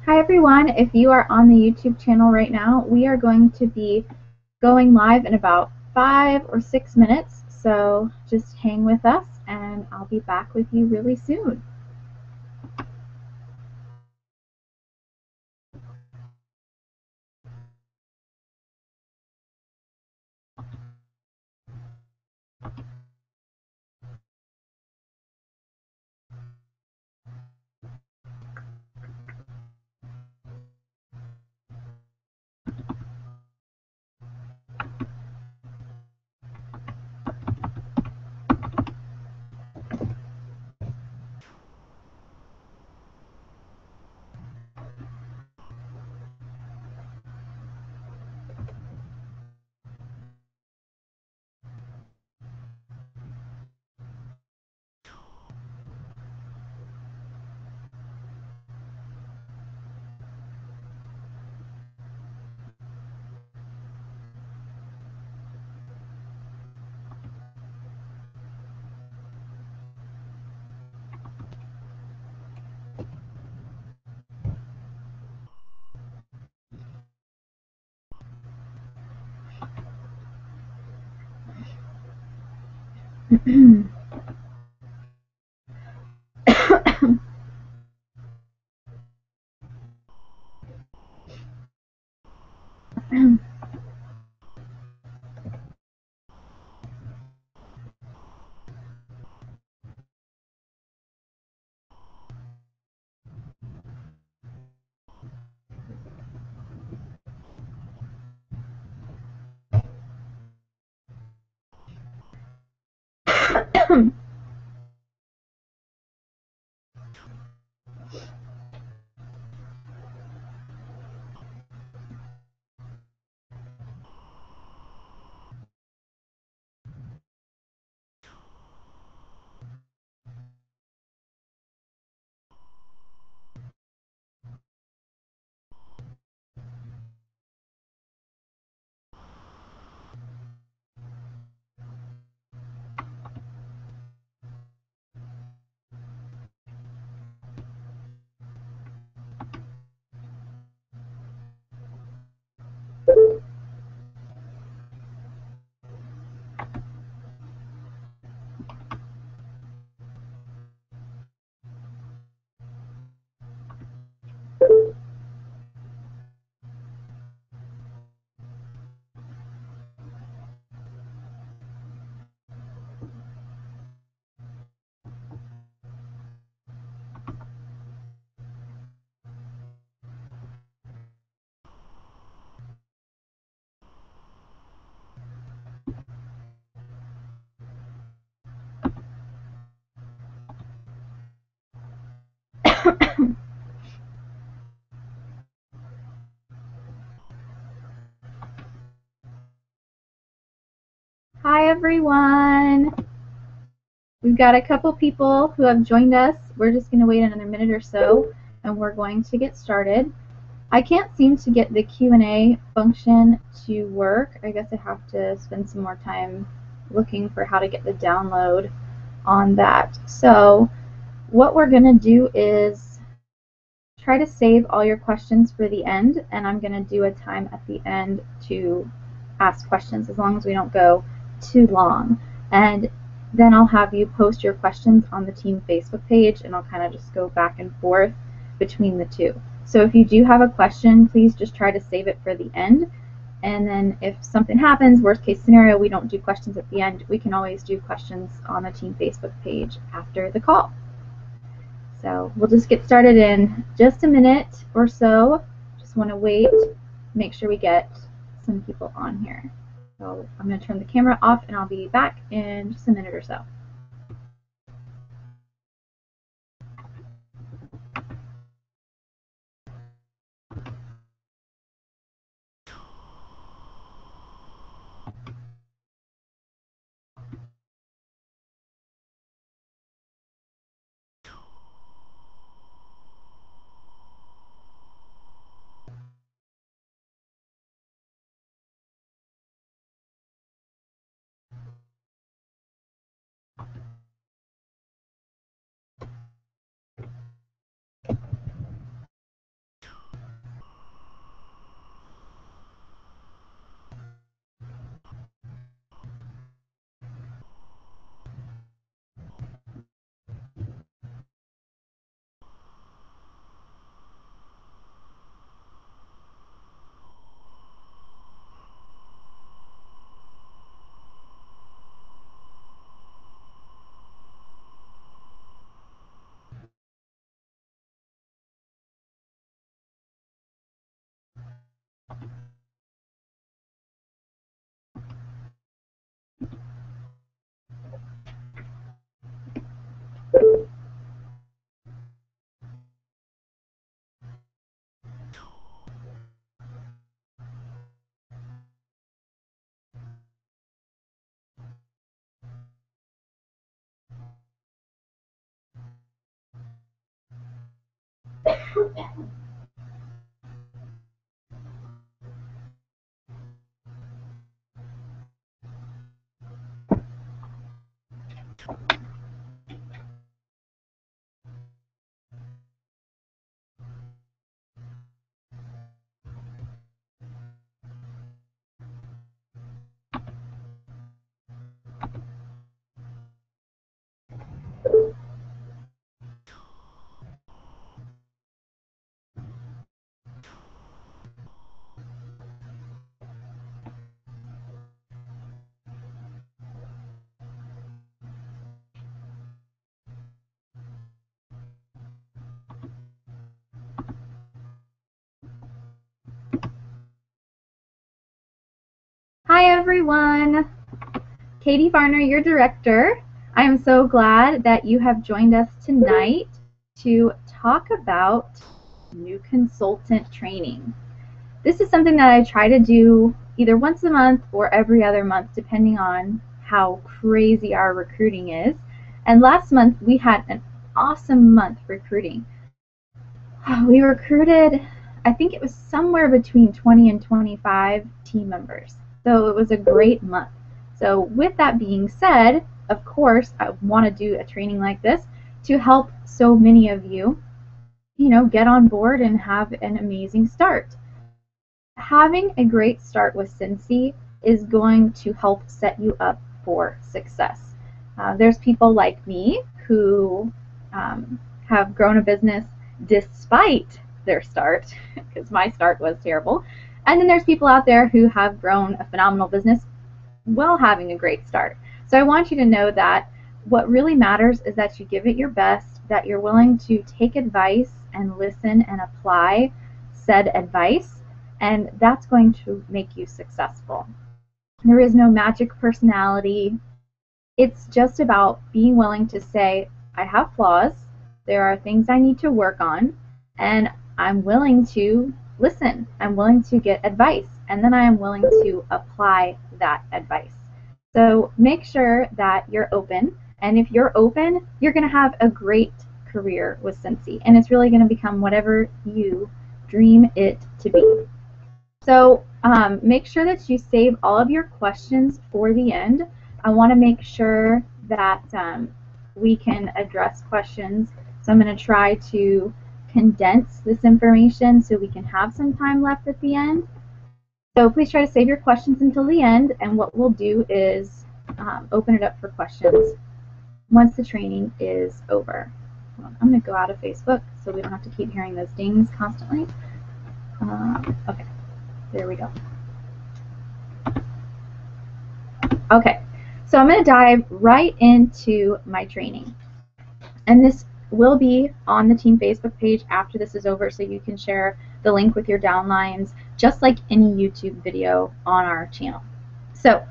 Hi everyone, if you are on the YouTube channel right now, we are going to be going live in about 5 or 6 minutes, so just hang with us and I'll be back with you really soon. Hi everyone! We've got a couple people who have joined us. We're just going to wait another minute or so and we're going to get started. I can't seem to get the Q&A function to work. I guess I have to spend some more time looking for how to get the download on that. So what we're going to do is try to save all your questions for the end, and I'm going to do a time at the end to ask questions as long as we don't go too long. And then I'll have you post your questions on the team Facebook page, and I'll kind of just go back and forth between the two. So if you do have a question, please just try to save it for the end. And then if something happens, worst case scenario, we don't do questions at the end, we can always do questions on the team Facebook page after the call. So we'll just get started in just a minute or so. Just want to wait, make sure we get some people on here. So I'm going to turn the camera off and I'll be back in just a minute or so. Hi everyone, Katie Varner, your director. I am so glad that you have joined us tonight to talk about new consultant training. This is something that I try to do either once a month or every other month, depending on how crazy our recruiting is. And last month we had an awesome month recruiting. We recruited, I think it was somewhere between 20 and 25 team members. So it was a great month. So with that being said, of course, I want to do a training like this to help so many of you, get on board and have an amazing start. Having a great start with Cincy is going to help set you up for success. There's people like me who have grown a business despite their start, because my start was terrible. And then there's people out there who have grown a phenomenal business while having a great start. So I want you to know that what really matters is that you give it your best, that you're willing to take advice and listen and apply said advice, and that's going to make you successful. There is no magic personality. It's just about being willing to say, I have flaws, there are things I need to work on, and I'm willing to listen. I'm willing to get advice, and then I am willing to apply that advice. So make sure that you're open, and if you're open, you're going to have a great career with Cincy, and it's really going to become whatever you dream it to be. So make sure that you save all of your questions for the end. I want to make sure that we can address questions. So I'm going to try to condense this information so we can have some time left at the end. So please try to save your questions until the end, and what we'll do is open it up for questions once the training is over. I'm going to go out of Facebook so we don't have to keep hearing those dings constantly. Okay, there we go. Okay, so I'm going to dive right into my training. And this will be on the team Facebook page after this is over, so you can share the link with your downlines, just like any YouTube video on our channel. So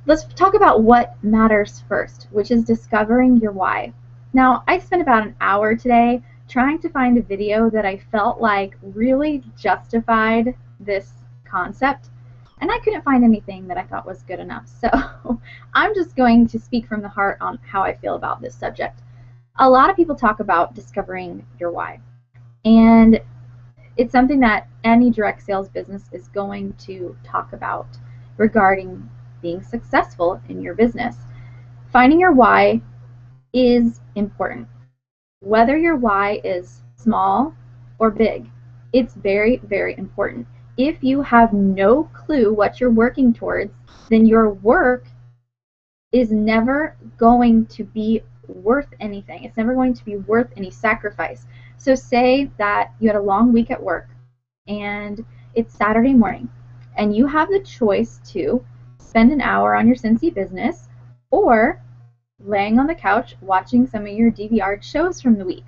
let's talk about what matters first, which is discovering your why. Now, I spent about an hour today trying to find a video that I felt like really justified this concept, and I couldn't find anything that I thought was good enough. So I'm just going to speak from the heart on how I feel about this subject. A lot of people talk about discovering your why, and it's something that any direct sales business is going to talk about regarding being successful in your business. Finding your why is important. Whether your why is small or big, it's very, very important. If you have no clue what you're working towards, then your work is never going to be worth anything. It's never going to be worth any sacrifice. So say that you had a long week at work and it's Saturday morning and you have the choice to spend an hour on your Cincy business or laying on the couch watching some of your DVR shows from the week.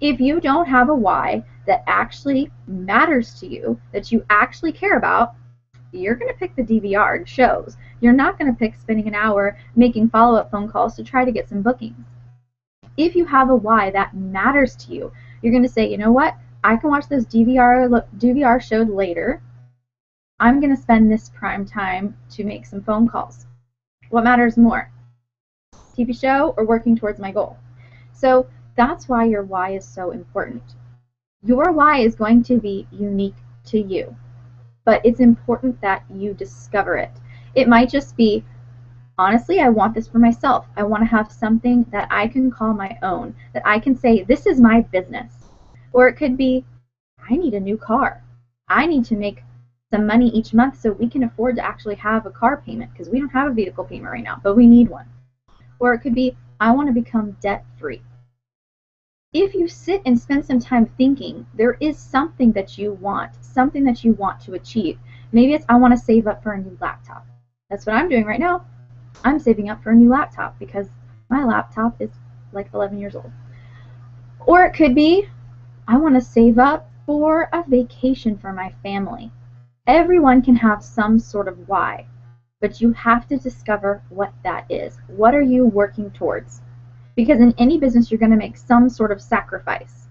If you don't have a why that actually matters to you, that you actually care about, you're going to pick the DVR shows. You're not going to pick spending an hour making follow-up phone calls to try to get some bookings. If you have a why that matters to you, you're going to say, you know what, I can watch those DVR shows later. I'm going to spend this prime time to make some phone calls. What matters more, TV show or working towards my goal? So that's why your why is so important. Your why is going to be unique to you, but it's important that you discover it. It might just be, honestly, I want this for myself. I want to have something that I can call my own, that I can say, this is my business. Or it could be, I need a new car. I need to make some money each month so we can afford to actually have a car payment, because we don't have a vehicle payment right now, but we need one. Or it could be, I want to become debt free. If you sit and spend some time thinking, there is something that you want to achieve. Maybe it's, I want to save up for a new laptop. That's what I'm doing right now. I'm saving up for a new laptop because my laptop is like 11 years old. Or it could be, I want to save up for a vacation for my family. Everyone can have some sort of why, but you have to discover what that is. What are you working towards? Because in any business, you're going to make some sort of sacrifice.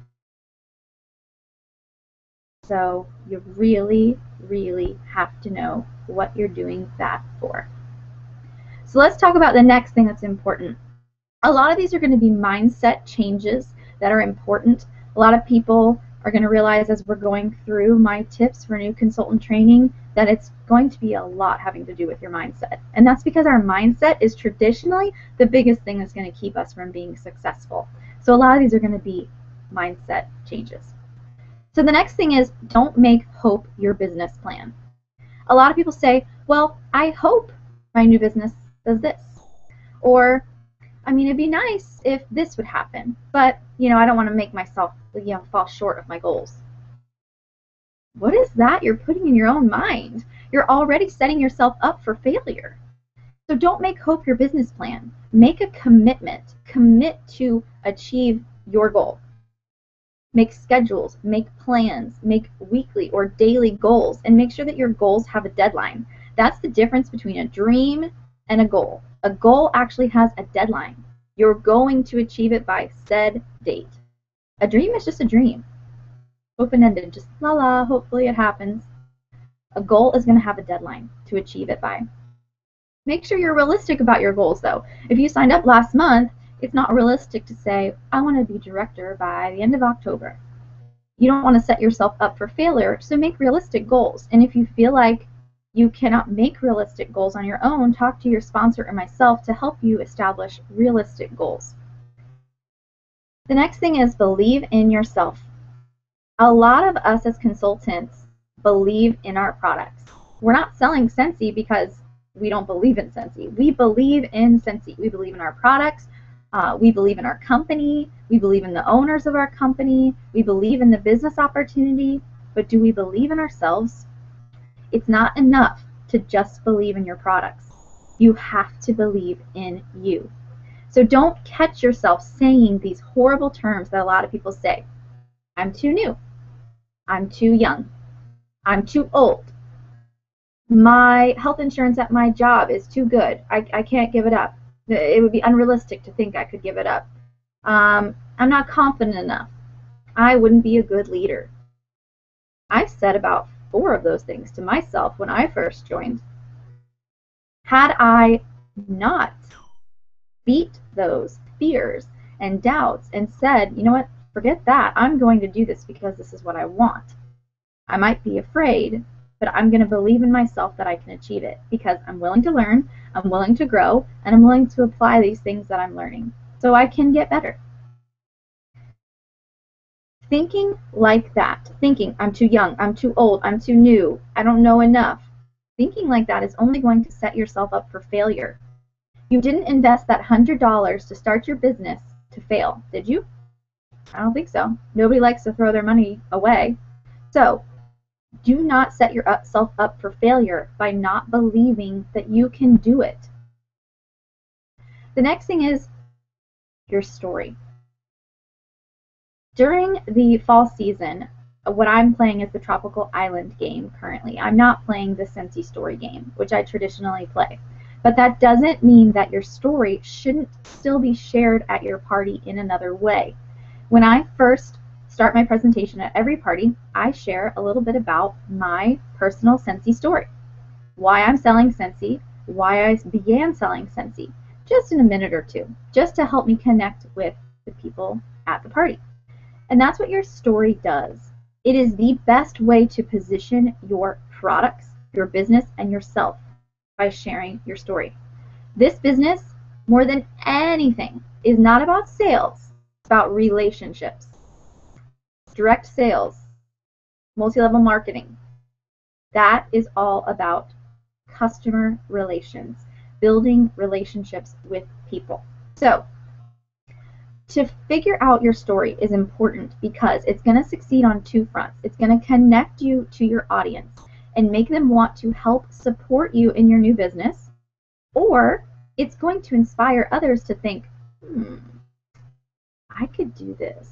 So you really, really have to know what you're doing that for. So let's talk about the next thing that's important. A lot of these are going to be mindset changes that are important. A lot of people are going to realize as we're going through my tips for new consultant training that it's going to be a lot having to do with your mindset. And that's because our mindset is traditionally the biggest thing that's going to keep us from being successful. So a lot of these are going to be mindset changes. So the next thing is, don't make hope your business plan. A lot of people say, well, I hope my new business does this. Or, I mean, it'd be nice if this would happen, but, I don't want to make myself, fall short of my goals. What is that you're putting in your own mind? You're already setting yourself up for failure. So don't make hope your business plan. Make a commitment. Commit to achieve your goal. Make schedules, make plans, make weekly or daily goals, and make sure that your goals have a deadline. That's the difference between a dream and a goal. A goal actually has a deadline. You're going to achieve it by said date. A dream is just a dream. Open-ended, just la la, hopefully it happens. A goal is going to have a deadline to achieve it by. Make sure you're realistic about your goals though. If you signed up last month, it's not realistic to say, I want to be director by the end of October. You don't want to set yourself up for failure, so make realistic goals. And if you feel like you cannot make realistic goals on your own, talk to your sponsor or myself to help you establish realistic goals. The next thing is believe in yourself. A lot of us as consultants believe in our products. We're not selling Scentsy because we don't believe in Scentsy. We believe in Scentsy. We believe in our products. We believe in our company. We believe in the owners of our company. We believe in the business opportunity. But do we believe in ourselves? It's not enough to just believe in your products. You have to believe in you. So don't catch yourself saying these horrible terms that a lot of people say. I'm too new. I'm too young. I'm too old. My health insurance at my job is too good. I can't give it up. It would be unrealistic to think I could give it up. I'm not confident enough. I wouldn't be a good leader. I've said about 4 of those things to myself when I first joined. Had I not beat those fears and doubts and said, you know what, forget that. I'm going to do this because this is what I want. I might be afraid, but I'm going to believe in myself that I can achieve it because I'm willing to learn, I'm willing to grow, and I'm willing to apply these things that I'm learning so I can get better. Thinking like that, thinking I'm too young, I'm too old, I'm too new, I don't know enough, thinking like that is only going to set yourself up for failure. You didn't invest that $100 to start your business to fail, did you? I don't think so. Nobody likes to throw their money away. So do not set yourself up for failure by not believing that you can do it. The next thing is your story. During the fall season, what I'm playing is the Tropical Island game currently. I'm not playing the Scentsy story game, which I traditionally play. But that doesn't mean that your story shouldn't still be shared at your party in another way. When I first start my presentation at every party, I share a little bit about my personal Scentsy story. Why I'm selling Scentsy, why I began selling Scentsy, just in a minute or two, just to help me connect with the people at the party. And that's what your story does. It is the best way to position your products, your business, and yourself by sharing your story. This business, more than anything, is not about sales. It's about relationships, direct sales, multi-level marketing. That is all about customer relations, building relationships with people. So, to figure out your story is important because it's going to succeed on two fronts. It's going to connect you to your audience and make them want to help support you in your new business, or it's going to inspire others to think, I could do this.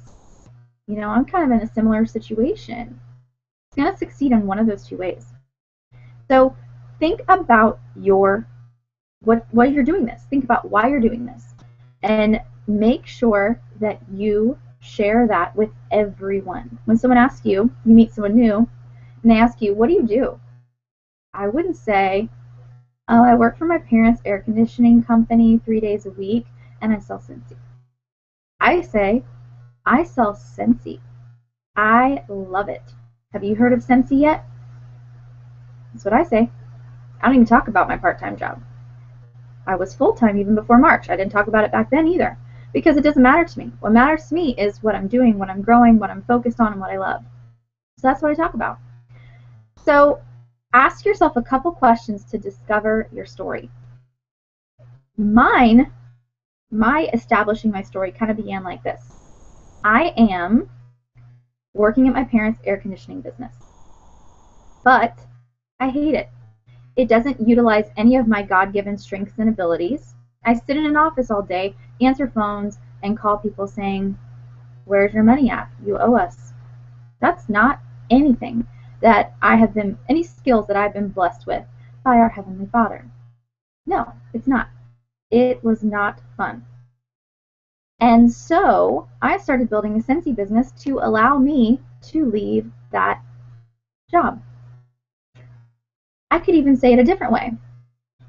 You know, I'm kind of in a similar situation. It's going to succeed in one of those two ways. So think about why you're doing this. Think about why you're doing this. And make sure that you share that with everyone. When someone asks you, you meet someone new, and they ask you, what do you do? I wouldn't say, oh, I work for my parents' air conditioning company 3 days a week, and I sell Scentsy. I say, I sell Scentsy. I love it. Have you heard of Scentsy yet? That's what I say. I don't even talk about my part-time job. I was full-time even before March. I didn't talk about it back then either, because it doesn't matter to me. What matters to me is what I'm doing, what I'm growing, what I'm focused on, and what I love. So that's what I talk about. So ask yourself a couple questions to discover your story. My establishing my story kind of began like this. I am working at my parents' air conditioning business, but I hate it. It doesn't utilize any of my God-given strengths and abilities. I sit in an office all day, answer phones, and call people saying, where's your money at? You owe us. That's not anything that any skills that I've been blessed with by our Heavenly Father. No, it's not. It was not fun. And so I started building a Scentsy business to allow me to leave that job. I could even say it a different way.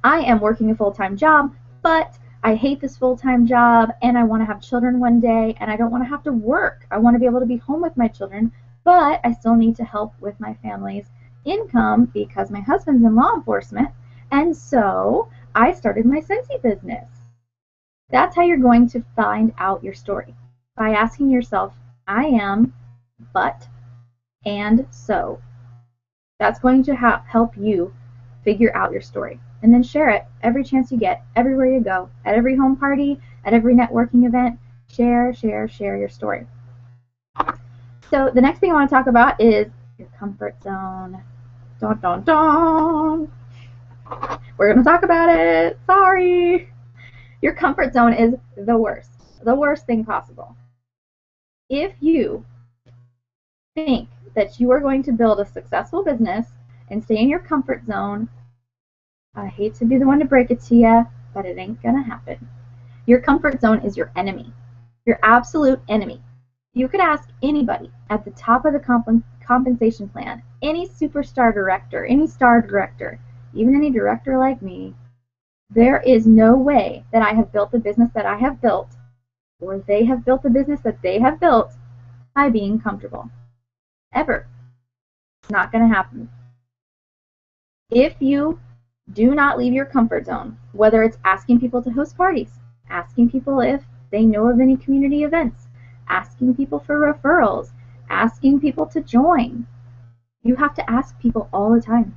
I am working a full-time job, but I hate this full-time job, and I want to have children one day, and I don't want to have to work. I want to be able to be home with my children, but I still need to help with my family's income because my husband's in law enforcement, and so I started my Scentsy business. That's how you're going to find out your story, by asking yourself, I am, but, and so. That's going to help you figure out your story. And then share it every chance you get, everywhere you go, at every home party, at every networking event. Share your story. So the next thing I want to talk about is your comfort zone. Dun, dun, dun. We're going to talk about it. Sorry. Your comfort zone is the worst thing possible. If you think that you are going to build a successful business and stay in your comfort zone, I hate to be the one to break it to you, but it ain't gonna happen. Your comfort zone is your enemy, your absolute enemy. You could ask anybody at the top of the compensation plan, any superstar director, any star director, even any director like me, there is no way that I have built the business that I have built, or they have built the business that they have built by being comfortable. Ever. It's not going to happen. If you do not leave your comfort zone, whether it's asking people to host parties, asking people if they know of any community events, asking people for referrals, asking people to join, you have to ask people all the time.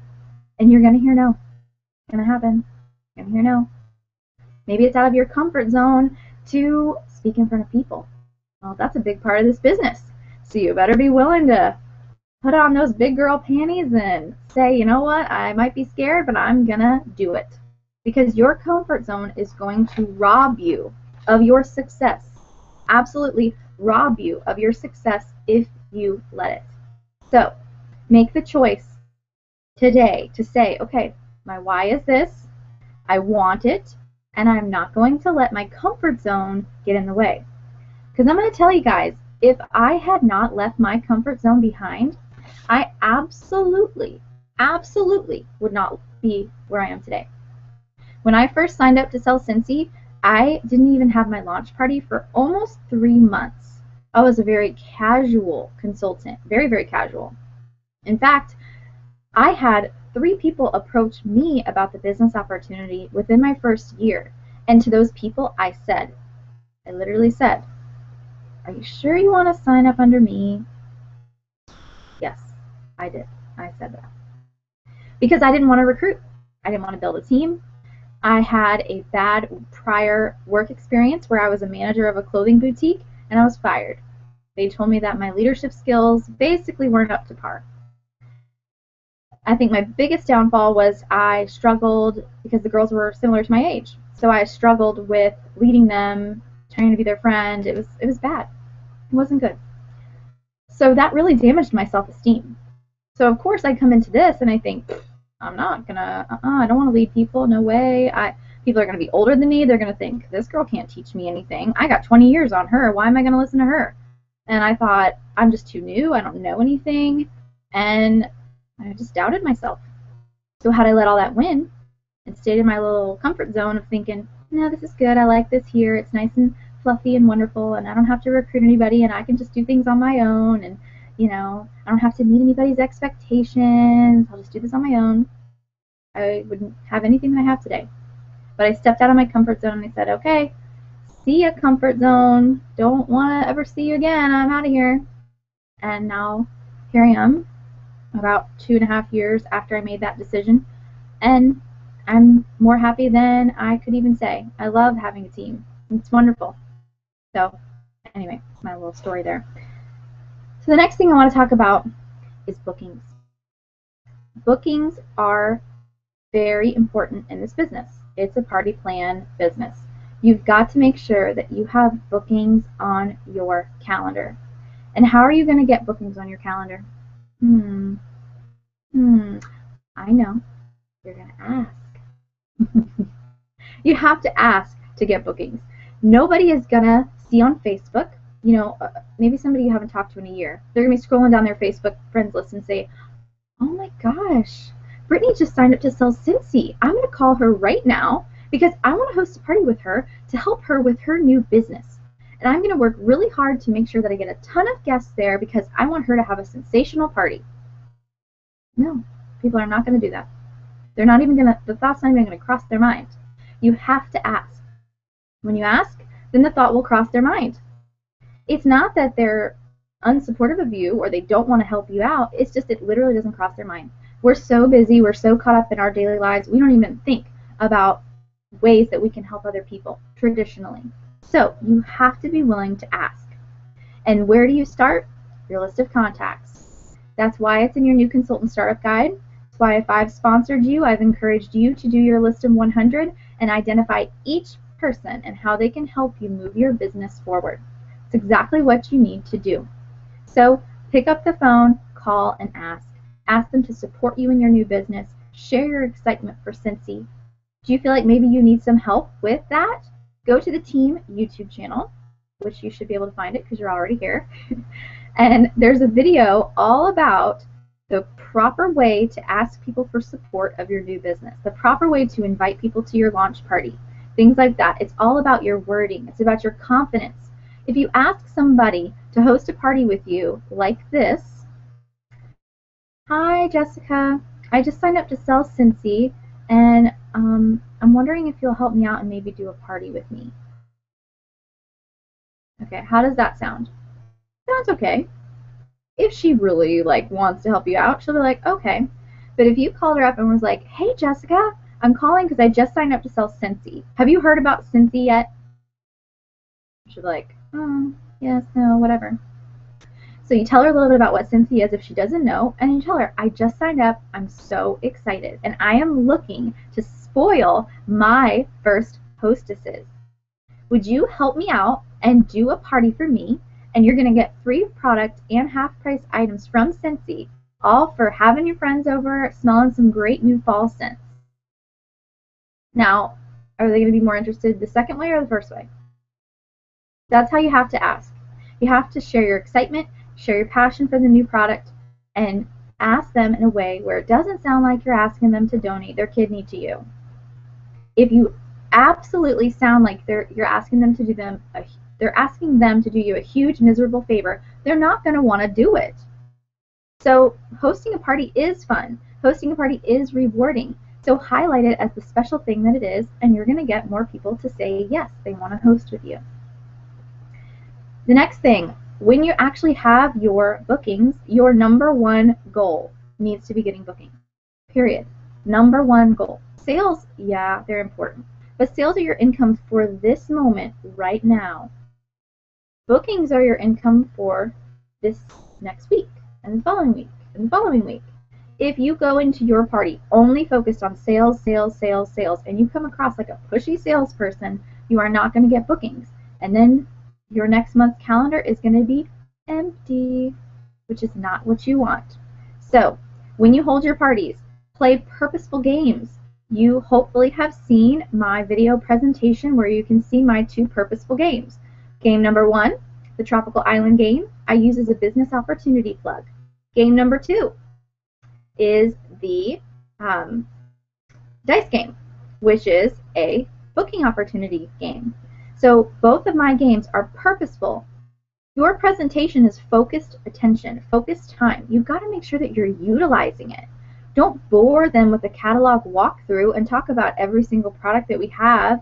And you're going to hear no. It's going to happen. You're going to hear no. Maybe it's out of your comfort zone to speak in front of people. Well, that's a big part of this business. So you better be willing to put on those big girl panties and say, you know what, I might be scared, but I'm gonna do it. Because your comfort zone is going to rob you of your success. Absolutely rob you of your success if you let it. So make the choice today to say, okay, my why is this, I want it, and I'm not going to let my comfort zone get in the way. Because I'm going to tell you guys, if I had not left my comfort zone behind, I absolutely would not be where I am today. When I first signed up to sell Scentsy, I didn't even have my launch party for almost 3 months. I was a very casual consultant, very, very casual. In fact, I had 3 people approach me about the business opportunity within my first year. And to those people, I literally said, are you sure you want to sign up under me? Yes, I did. I said that. Because I didn't want to recruit. I didn't want to build a team. I had a bad prior work experience where I was a manager of a clothing boutique and I was fired. They told me that my leadership skills basically weren't up to par. I think my biggest downfall was I struggled because the girls were similar to my age. So I struggled with leading them, trying to be their friend. It was bad. It wasn't good. So that really damaged my self-esteem. So of course I come into this and I think, I'm not gonna, I don't want to lead people, no way. People are gonna be older than me. They're gonna think, this girl can't teach me anything. I got 20 years on her. Why am I gonna listen to her? And I thought, I'm just too new. I don't know anything. And I just doubted myself. So had I let all that win and stayed in my little comfort zone of thinking, no, this is good. I like this here. It's nice and fluffy and wonderful, and I don't have to recruit anybody, and I can just do things on my own, and I don't have to meet anybody's expectations. I'll just do this on my own. I wouldn't have anything that I have today. But I stepped out of my comfort zone and I said, okay, see ya, comfort zone. Don't want to ever see you again. I'm out of here. And now here I am, about 2.5 years after I made that decision, and I'm more happy than I could even say. I love having a team. It's wonderful. So anyway, my little story there. So the next thing I want to talk about is bookings. Bookings are very important in this business. It's a party plan business. You've got to make sure that you have bookings on your calendar. And how are you going to get bookings on your calendar? I know. You're going to ask. You have to ask to get bookings. Nobody is going to see on Facebook, maybe somebody you haven't talked to in a year. They're going to be scrolling down their Facebook friends list and say, oh my gosh, Brittany just signed up to sell Cincy. I'm going to call her right now because I want to host a party with her to help her with her new business. And I'm going to work really hard to make sure that I get a ton of guests there because I want her to have a sensational party. No, people are not going to do that. They're not even going to, the thought's not even going to cross their mind. You have to ask. When you ask, then the thought will cross their mind. It's not that they're unsupportive of you or they don't want to help you out. It's just it literally doesn't cross their mind. We're so busy, we're so caught up in our daily lives, we don't even think about ways that we can help other people traditionally. So you have to be willing to ask. And where do you start? Your list of contacts. That's why it's in your new consultant startup guide. That's why if I've sponsored you, I've encouraged you to do your list of 100 and identify each person and how they can help you move your business forward. It's exactly what you need to do. So pick up the phone, call, and ask. Ask them to support you in your new business. Share your excitement for Cincy. Do you feel like maybe you need some help with that? Go to the team YouTube channel, which you should be able to find it because you're already here. And there's a video all about the proper way to ask people for support of your new business, the proper way to invite people to your launch party, things like that. It's all about your wording. It's about your confidence. If you ask somebody to host a party with you like this, hi Jessica, I just signed up to sell Cincy and I'm wondering if you'll help me out and maybe do a party with me. Okay, how does that sound? Sounds okay. If she really wants to help you out, she'll be like, okay. But if you called her up and was like, hey Jessica, I'm calling because I just signed up to sell Cincy. Have you heard about Cincy yet? She'll be like, oh, yes, no, whatever. So you tell her a little bit about what Cincy is if she doesn't know, and you tell her, I just signed up, I'm so excited, and I am looking to spoil my first hostesses. Would you help me out and do a party for me, and you're going to get free product and half-price items from Cincy, all for having your friends over, smelling some great new fall scents. Now, are they going to be more interested the second way or the first way? That's how you have to ask. You have to share your excitement, share your passion for the new product, and ask them in a way where it doesn't sound like you're asking them to donate their kidney to you. If you absolutely sound like you're asking them to do them They're asking them to do you a huge, miserable favor. They're not going to want to do it. So hosting a party is fun. Hosting a party is rewarding. So highlight it as the special thing that it is, and you're going to get more people to say yes, they want to host with you. The next thing, when you actually have your bookings, your number one goal needs to be getting bookings. Period. Number one goal. Sales, yeah, they're important. But sales are your income for this moment right now. Bookings are your income for this next week, and the following week, and the following week. If you go into your party only focused on sales, sales, sales, sales, and you come across like a pushy salesperson, you are not going to get bookings. And then your next month's calendar is going to be empty, which is not what you want. So when you hold your parties, play purposeful games. You hopefully have seen my video presentation where you can see my 2 purposeful games. Game number 1, the Tropical Island game, I use as a business opportunity plug. Game number 2 is the dice game, which is a booking opportunity game. So both of my games are purposeful. Your presentation is focused attention, focused time. You've got to make sure that you're utilizing it. Don't bore them with a catalog walkthrough and talk about every single product that we have.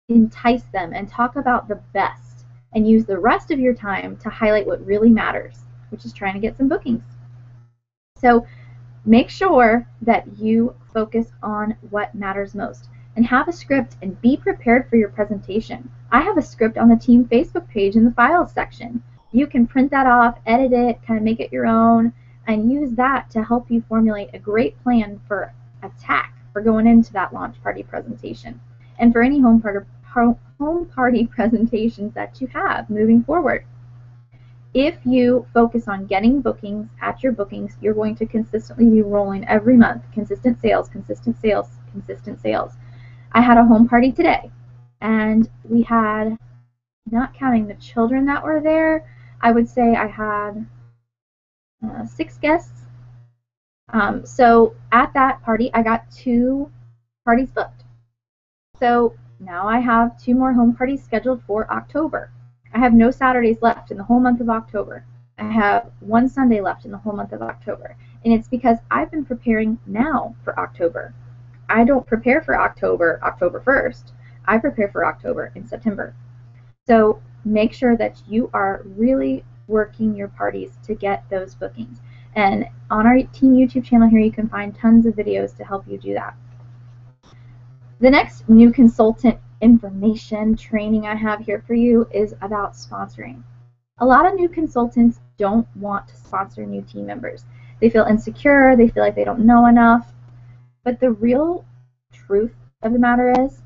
Entice them and talk about the best, and use the rest of your time to highlight what really matters, which is trying to get some bookings. So make sure that you focus on what matters most, and have a script and be prepared for your presentation. I have a script on the team Facebook page in the files section. You can print that off, edit it, kind of make it your own, and use that to help you formulate a great plan for attack for going into that launch party presentation, and for any home party presentations that you have moving forward. If you focus on getting bookings at your bookings, you're going to consistently be rolling every month. Consistent sales, consistent sales, consistent sales. I had a home party today, and we had, not counting the children that were there, I would say I had 6 guests. So at that party, I got 2 parties booked. So now I have 2 more home parties scheduled for October. I have no Saturdays left in the whole month of October. I have 1 Sunday left in the whole month of October. And it's because I've been preparing now for October. I don't prepare for October 1st. I prepare for October in September. So make sure that you are really working your parties to get those bookings. And on our team YouTube channel here, you can find tons of videos to help you do that. The next new consultant information training I have here for you is about sponsoring. A lot of new consultants don't want to sponsor new team members. They feel insecure, they feel like they don't know enough. But the real truth of the matter is,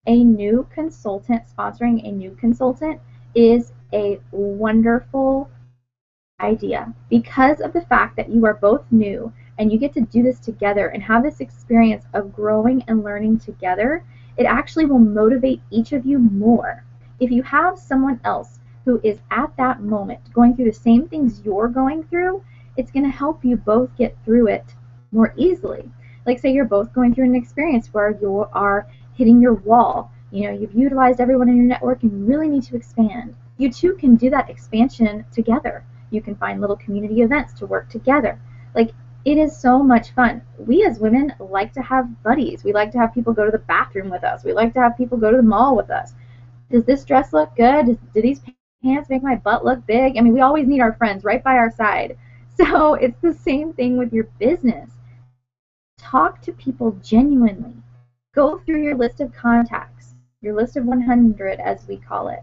a new consultant sponsoring a new consultant is a wonderful idea because of the fact that you are both new and you get to do this together and have this experience of growing and learning together. It actually will motivate each of you more. If you have someone else who is at that moment going through the same things you're going through, it's going to help you both get through it more easily. Like, say you're both going through an experience where you are hitting your wall. You know, you've utilized everyone in your network and you really need to expand. You two can do that expansion together. You can find little community events to work together. Like, it is so much fun. We as women like to have buddies. We like to have people go to the bathroom with us. We like to have people go to the mall with us. Does this dress look good? Do these pants make my butt look big? I mean, we always need our friends right by our side. So it's the same thing with your business. Talk to people genuinely. Go through your list of contacts, your list of 100 as we call it,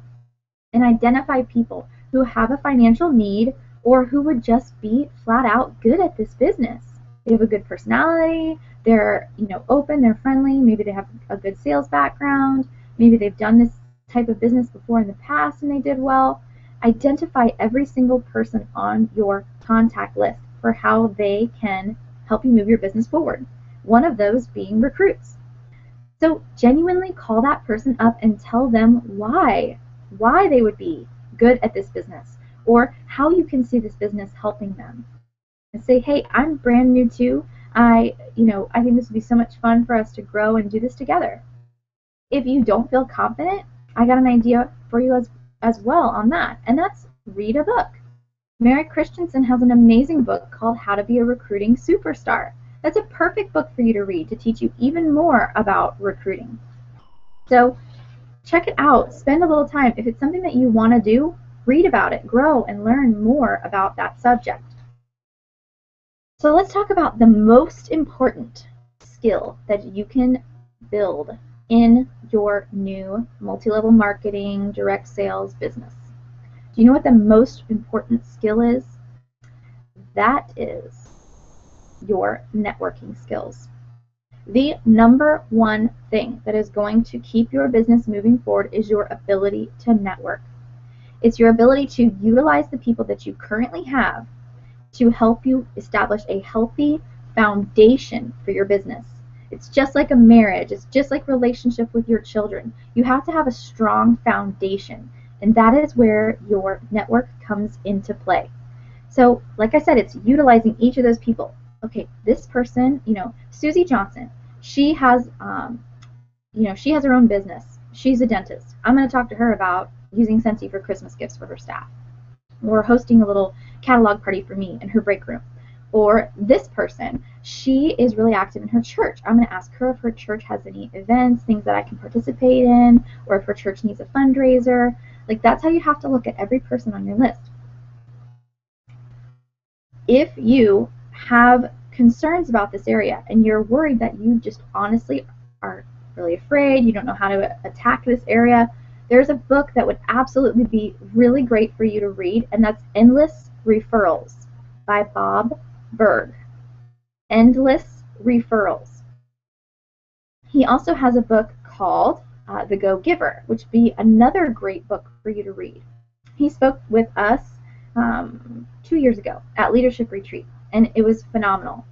and identify people who have a financial need or who would just be flat out good at this business. They have a good personality, they're open, they're friendly, maybe they have a good sales background, maybe they've done this type of business before in the past and they did well. Identify every single person on your contact list for how they can help you move your business forward. One of those being recruits. So genuinely call that person up and tell them why they would be good at this business, or how you can see this business helping them. And say, hey, I'm brand new too. I think this would be so much fun for us to grow and do this together. If you don't feel confident, I got an idea for you as well on that, and that's read a book. Mary Christensen has an amazing book called How to Be a Recruiting Superstar. That's a perfect book for you to read to teach you even more about recruiting. So check it out. Spend a little time. If it's something that you want to do, read about it, grow, and learn more about that subject. So let's talk about the most important skill that you can build in your new multi-level marketing, direct sales business. Do you know what the most important skill is? That is your networking skills. The number one thing that is going to keep your business moving forward is your ability to network. It's your ability to utilize the people that you currently have to help you establish a healthy foundation for your business. It's just like a marriage. It's just like relationship with your children. You have to have a strong foundation, and that is where your network comes into play. So, like I said, it's utilizing each of those people. Okay, this person, Susie Johnson, she has her own business. She's a dentist. I'm going to talk to her about using Scentsy for Christmas gifts for her staff, or hosting a little catalog party for me in her break room. Or this person, she is really active in her church. I'm going to ask her if her church has any events, things that I can participate in, or if her church needs a fundraiser. Like, that's how you have to look at every person on your list. If you have concerns about this area and you're worried that you just honestly are really afraid, you don't know how to attack this area, there's a book that would absolutely be really great for you to read, and that's Endless Referrals by Bob Berg. Endless Referrals. He also has a book called The Go-Giver, which would be another great book for you to read. He spoke with us 2 years ago at Leadership Retreat, and it was phenomenal.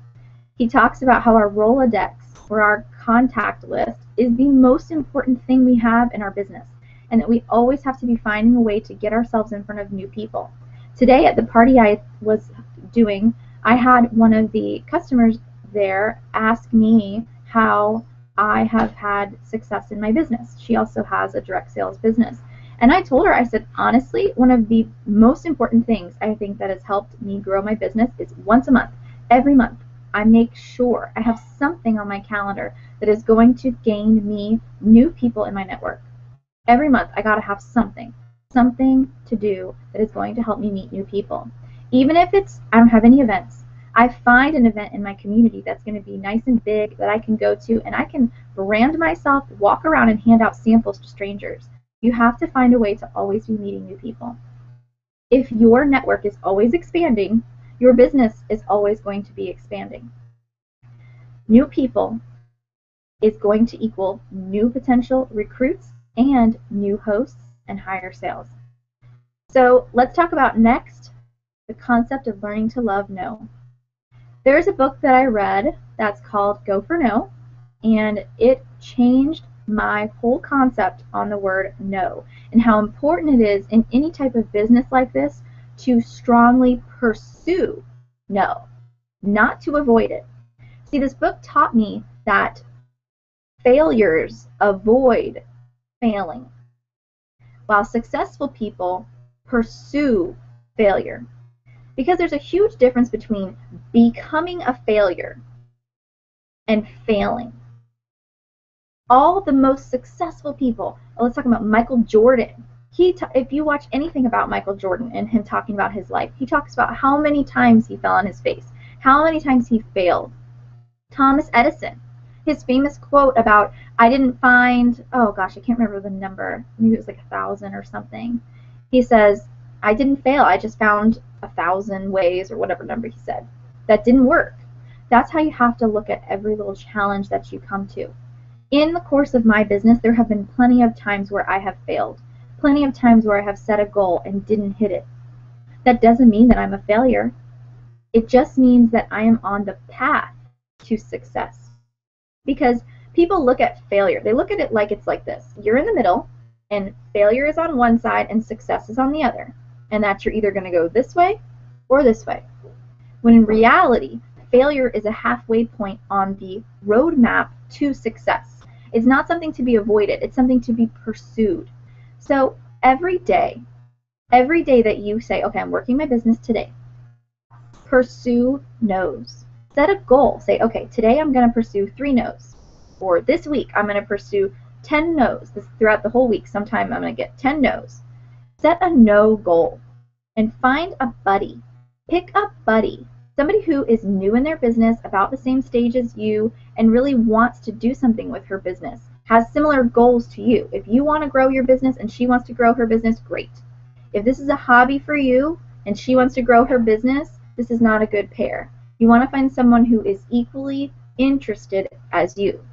He talks about how our Rolodex, or our contact list, is the most important thing we have in our business, and that we always have to be finding a way to get ourselves in front of new people. Today at the party I was doing, I had one of the customers there ask me how I have had success in my business. She also has a direct sales business. And I told her, I said, honestly, one of the most important things I think that has helped me grow my business is once a month, every month, I make sure I have something on my calendar that is going to gain me new people in my network. Every month, I got to have something to do that is going to help me meet new people. Even if I don't have any events, I find an event in my community that's going to be nice and big that I can go to, and I can brand myself, walk around, and hand out samples to strangers. You have to find a way to always be meeting new people. If your network is always expanding, your business is always going to be expanding. New people is going to equal new potential recruits and new hosts and higher sales. So let's talk about next the concept of learning to love no. There's a book that I read that's called Go for No, and it changed my whole concept on the word no and how important it is in any type of business like this to strongly pursue no, not to avoid it. See, this book taught me that failures avoid failing, while successful people pursue failure. Because there's a huge difference between becoming a failure and failing. All the most successful people, let's talk about Michael Jordan. If you watch anything about Michael Jordan and him talking about his life, he talks about how many times he fell on his face, how many times he failed. Thomas Edison, his famous quote about, I didn't find, oh gosh, I can't remember the number, maybe it was like 1,000 or something. He says, I didn't fail, I just found 1,000 ways, or whatever number he said, that didn't work. That's how you have to look at every little challenge that you come to. In the course of my business, there have been plenty of times where I have failed, plenty of times where I have set a goal and didn't hit it. That doesn't mean that I'm a failure. It just means that I am on the path to success. Because people look at failure, they look at it like it's like this. You're in the middle, and failure is on one side and success is on the other. And that you're either going to go this way or this way. When in reality, failure is a halfway point on the roadmap to success. It's not something to be avoided, it's something to be pursued. So every day that you say, okay, I'm working my business today, pursue no's. Set a goal. Say, okay, today I'm going to pursue 3 no's. Or this week I'm going to pursue 10 no's. This throughout the whole week. Sometime I'm going to get 10 no's. Set a no goal and find a buddy. Pick a buddy. Somebody who is new in their business, about the same stage as you, and really wants to do something with her business. Has similar goals to you. If you want to grow your business and she wants to grow her business, great. If this is a hobby for you and she wants to grow her business, this is not a good pair. You want to find someone who is equally interested as you.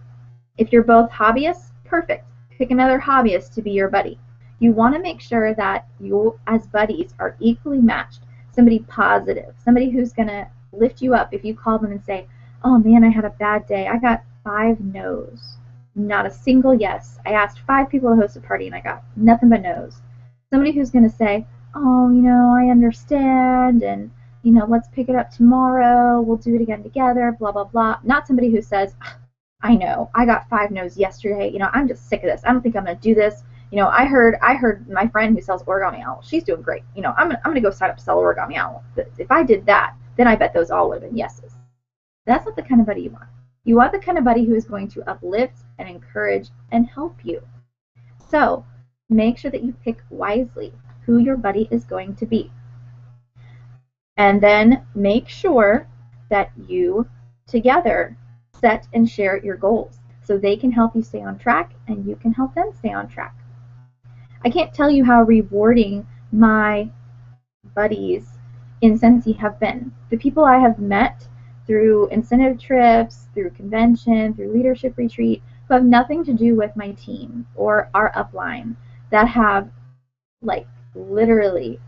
If you're both hobbyists, perfect. Pick another hobbyist to be your buddy. You want to make sure that you as buddies are equally matched. Somebody positive, somebody who's going to lift you up if you call them and say, oh man, I had a bad day. I got 5 no's. Not a single yes. I asked 5 people to host a party and I got nothing but no's. Somebody who's going to say, oh, I understand, and let's pick it up tomorrow, we'll do it again together, blah, blah, blah. Not somebody who says, I know, I got 5 no's yesterday, I'm just sick of this. I don't think I'm going to do this. I heard my friend who sells origami owl, she's doing great. I'm going to go sign up to sell origami owl. But if I did that, then I bet those all would have been yeses. That's not the kind of buddy you want. You want the kind of buddy who is going to uplift and encourage and help you. So make sure that you pick wisely who your buddy is going to be. And then make sure that you together set and share your goals so they can help you stay on track and you can help them stay on track. I can't tell you how rewarding my buddies in Scentsy have been. The people I have met through incentive trips, through convention, through leadership retreat, who have nothing to do with my team or our upline, that have literally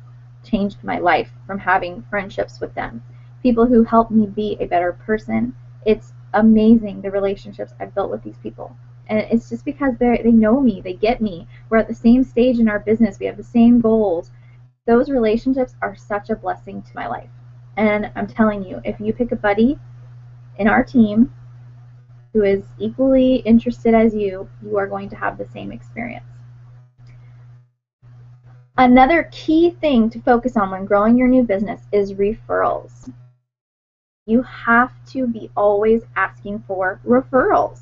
changed my life from having friendships with them. People who help me be a better person. It's amazing the relationships I've built with these people. And it's just because they know me, they get me. We're at the same stage in our business, we have the same goals. Those relationships are such a blessing to my life. And I'm telling you, if you pick a buddy in our team who is equally interested as you, you are going to have the same experience. Another key thing to focus on when growing your new business is referrals. You have to be always asking for referrals.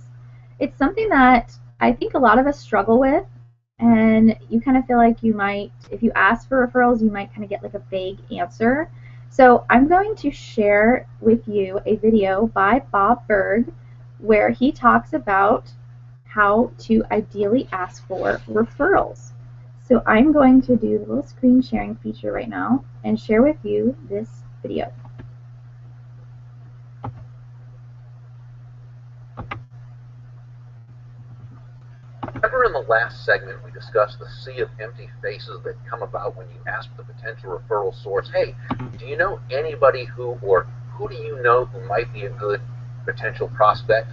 It's something that I think a lot of us struggle with, and you kind of feel like you might, if you ask for referrals, you might kind of get a vague answer. So I'm going to share with you a video by Bob Berg where he talks about how to ideally ask for referrals. So I'm going to do the little screen sharing feature right now and share with you this video. Remember in the last segment we discussed the sea of empty faces that come about when you ask the potential referral source, hey, do you know anybody who, or who do you know who might be a good potential prospect?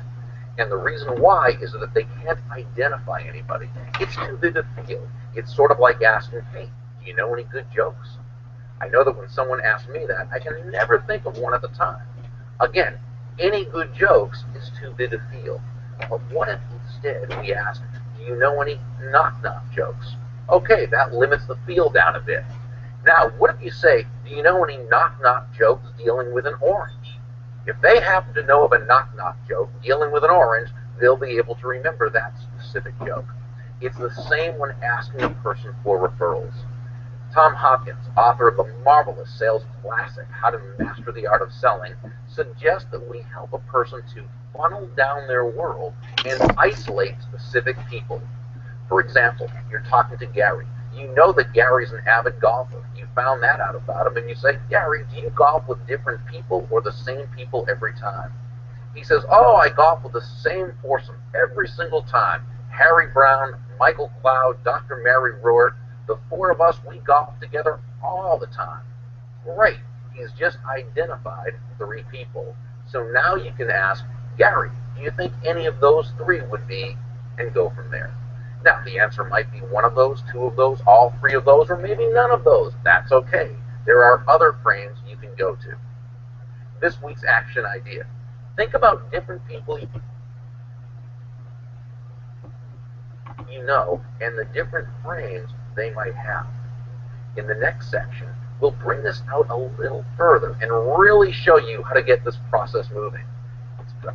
And the reason why is that they can't identify anybody. It's too big a field. It's sort of like asking, hey, do you know any good jokes? I know that when someone asks me that, I can never think of one at the time. Again, any good jokes is too big a field. But what if instead we ask, do you know any knock-knock jokes? Okay, that limits the field down a bit. Now, what if you say, do you know any knock-knock jokes dealing with an orange? If they happen to know of a knock-knock joke dealing with an orange, they'll be able to remember that specific joke. It's the same when asking a person for referrals. Tom Hopkins, author of the marvelous sales classic, How to Master the Art of Selling, suggests that we help a person to funnel down their world and isolate specific people. For example, you're talking to Gary. You know that Gary's an avid golfer. You found that out about him, and you say, Gary, do you golf with different people or the same people every time? He says, oh, I golf with the same foursome every single time. Harry Brown, Michael Cloud, Dr. Mary Rourke, the 4 of us, we golf together all the time. Great, he's just identified 3 people. So now you can ask, Gary, do you think any of those 3 would be, and go from there. Now, the answer might be 1 of those, 2 of those, all 3 of those, or maybe none of those. That's okay. There are other frames you can go to. This week's action idea. Think about different people you know and the different frames they might have. In the next section, we'll bring this out a little further and really show you how to get this process moving. Let's go.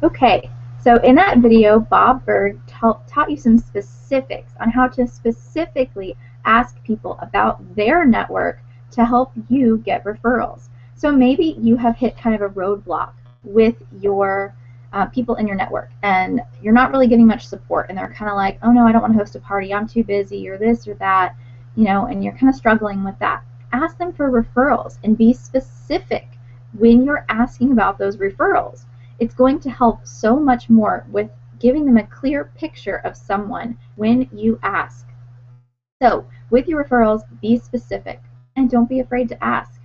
Okay, so in that video, Bob Berg taught you some specifics on how to specifically ask people about their network to help you get referrals. So maybe you have hit kind of a roadblock with your people in your network, and you're not really getting much support, and they're kind of like, oh no, I don't want to host a party, I'm too busy, or this or that, you know, and you're kind of struggling with that. Ask them for referrals and be specific when you're asking about those referrals. It's going to help so much more with giving them a clear picture of someone when you ask. So with your referrals, be specific and don't be afraid to ask,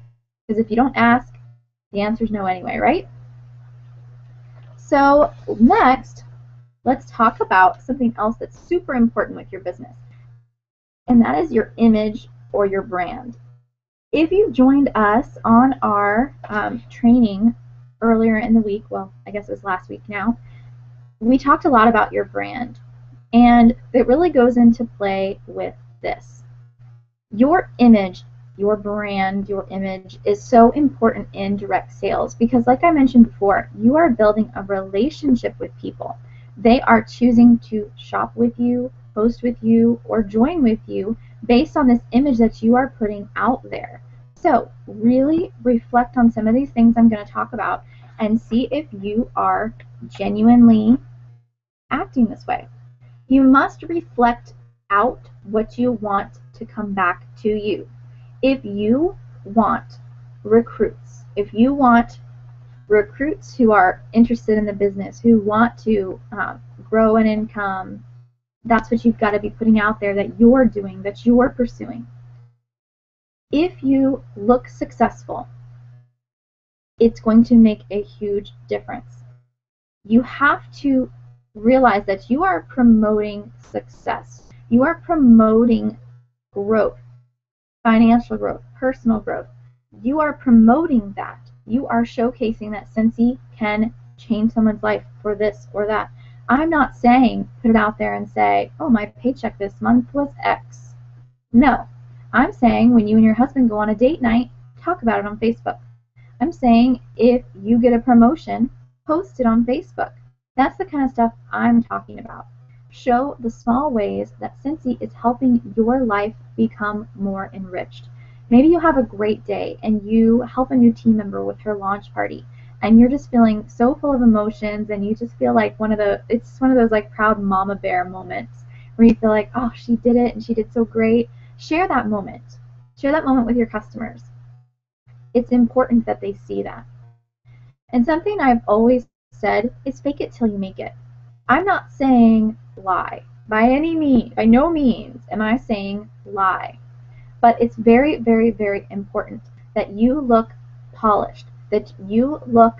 because if you don't ask, the answer is no anyway, right? So next, let's talk about something else that's super important with your business, and that is your image or your brand. If you joined us on our training earlier in the week, well, I guess it was last week now, we talked a lot about your brand, and it really goes into play with this. Your image, your brand, your image is so important in direct sales because, like I mentioned before, you are building a relationship with people. They are choosing to shop with you, post with you, or join with you based on this image that you are putting out there. So really reflect on some of these things I'm going to talk about and see if you are genuinely acting this way. You must reflect out what you want to come back to you. If you want recruits, if you want recruits who are interested in the business, who want to grow an income, that's what you've got to be putting out there that you're doing, that you're pursuing. If you look successful, it's going to make a huge difference. You have to realize that you are promoting success. You are promoting growth, financial growth, personal growth. You are promoting that. You are showcasing that Scentsy can change someone's life for this or that. I'm not saying put it out there and say, oh, my paycheck this month was X. No. I'm saying when you and your husband go on a date night, talk about it on Facebook. I'm saying if you get a promotion, post it on Facebook. That's the kind of stuff I'm talking about. Show the small ways that Scentsy is helping your life become more enriched. Maybe you have a great day and you help a new team member with her launch party, and you're just feeling so full of emotions, and you just feel like it's one of those like proud mama bear moments where you feel like, oh, she did it and she did so great. Share that moment. Share that moment with your customers. It's important that they see that. And something I've always said is fake it till you make it. I'm not saying lie. By no means am I saying lie. But it's very, very, very important that you look polished, that you look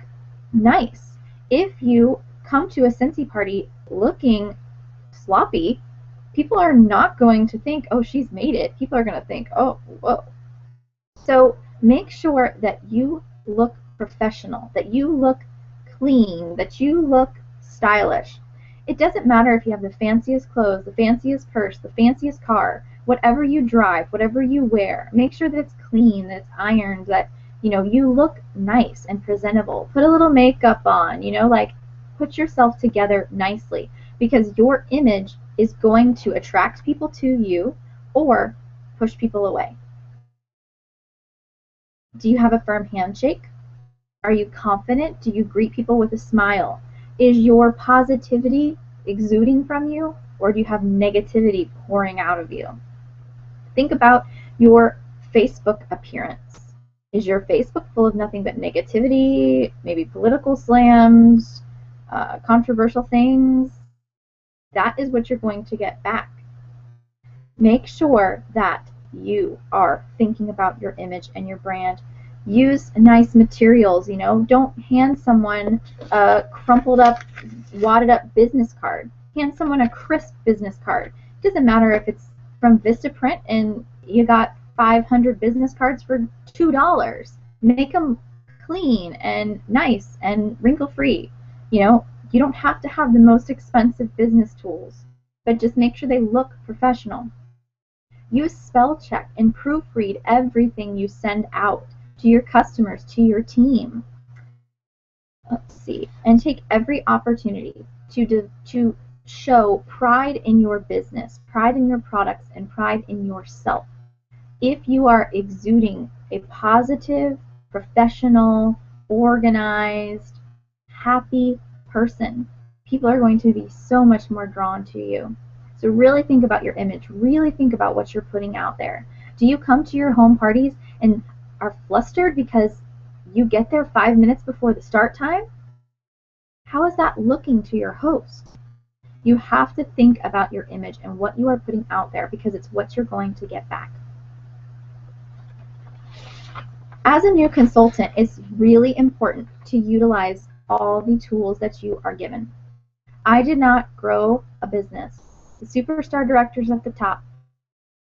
nice. If you come to a Scentsy party looking sloppy, people are not going to think, oh, she's made it. People are going to think, oh, whoa. So make sure that you look professional, that you look clean, that you look stylish. It doesn't matter if you have the fanciest clothes, the fanciest purse, the fanciest car, whatever you drive, whatever you wear. Make sure that it's clean, that it's ironed, that you look nice and presentable. Put a little makeup on, like put yourself together nicely, because your image is going to attract people to you or push people away. Do you have a firm handshake? Are you confident? Do you greet people with a smile? Is your positivity exuding from you, or do you have negativity pouring out of you? Think about your Facebook appearance. Is your Facebook full of nothing but negativity, maybe political slams, controversial things? That is what you're going to get back. Make sure that you are thinking about your image and your brand. Use nice materials, Don't hand someone a crumpled up, wadded up business card. Hand someone a crisp business card. It doesn't matter if it's from Vistaprint and you got 500 business cards for $2. Make them clean and nice and wrinkle-free. You know, you don't have to have the most expensive business tools, but just make sure they look professional. Use spell check and proofread everything you send out to your customers, to your team. Let's see, and take every opportunity to show pride in your business, pride in your products, and pride in yourself. If you are exuding a positive, professional, organized, happy person, people are going to be so much more drawn to you. So really think about your image. Really think about what you're putting out there. Do you come to your home parties and are flustered because you get there 5 minutes before the start time? How is that looking to your host? You have to think about your image and what you are putting out there, because it's what you're going to get back. As a new consultant, it's really important to utilize all the tools that you are given. I did not grow a business. The superstar directors at the top,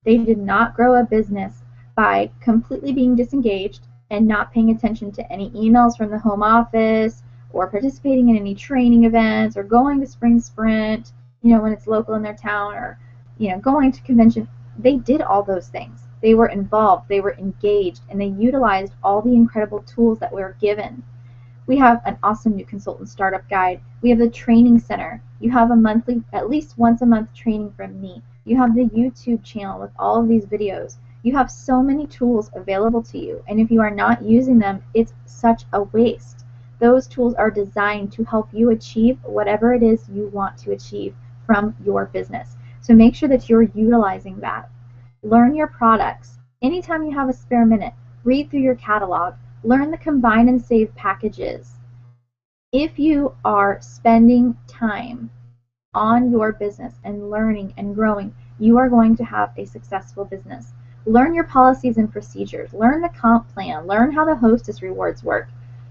they did not grow a business by completely being disengaged and not paying attention to any emails from the home office, or participating in any training events, or going to spring sprint, you know, when it's local in their town, or, you know, going to convention. They did all those things. They were involved, they were engaged, and they utilized all the incredible tools that we were given. We have an awesome new consultant startup guide. We have the training center. You have a monthly, at least once a month training from me. You have the YouTube channel with all of these videos. You have so many tools available to you, and if you are not using them, it's such a waste. Those tools are designed to help you achieve whatever it is you want to achieve from your business. So make sure that you're utilizing that. Learn your products. Anytime you have a spare minute, read through your catalog. Learn the combine and save packages. If you are spending time on your business and learning and growing, you are going to have a successful business. Learn your policies and procedures. Learn the comp plan. Learn how the hostess rewards work.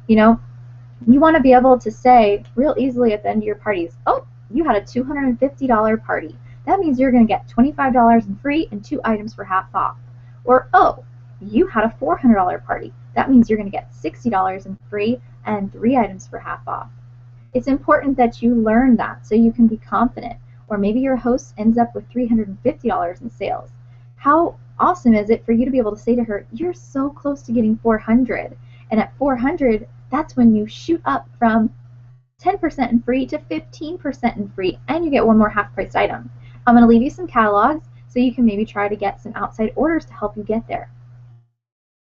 You know, you want to be able to say real easily at the end of your parties, oh, you had a $250 party. That means you're going to get $25 in free and 2 items for half off. Or, oh, you had a $400 party. That means you're going to get $60 in free and 3 items for half off. It's important that you learn that so you can be confident. Or maybe your host ends up with $350 in sales. How awesome is it for you to be able to say to her, you're so close to getting 400. And at 400, that's when you shoot up from 10% in free to 15% in free, and you get one more half-priced item. I'm going to leave you some catalogs so you can maybe try to get some outside orders to help you get there.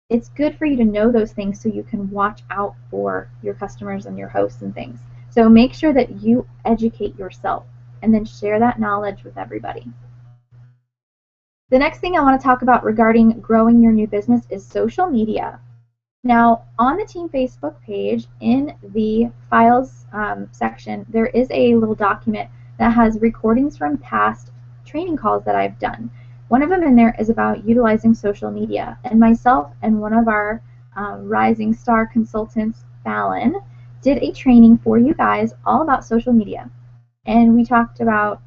It's good for you to know those things so you can watch out for your customers and your hosts and things. So make sure that you educate yourself and then share that knowledge with everybody. The next thing I want to talk about regarding growing your new business is social media. Now, on the team Facebook page, in the files section, there is a little document that has recordings from past training calls that I've done. One of them in there is about utilizing social media, and myself and one of our rising star consultants, Fallon, did a training for you guys all about social media. And we talked about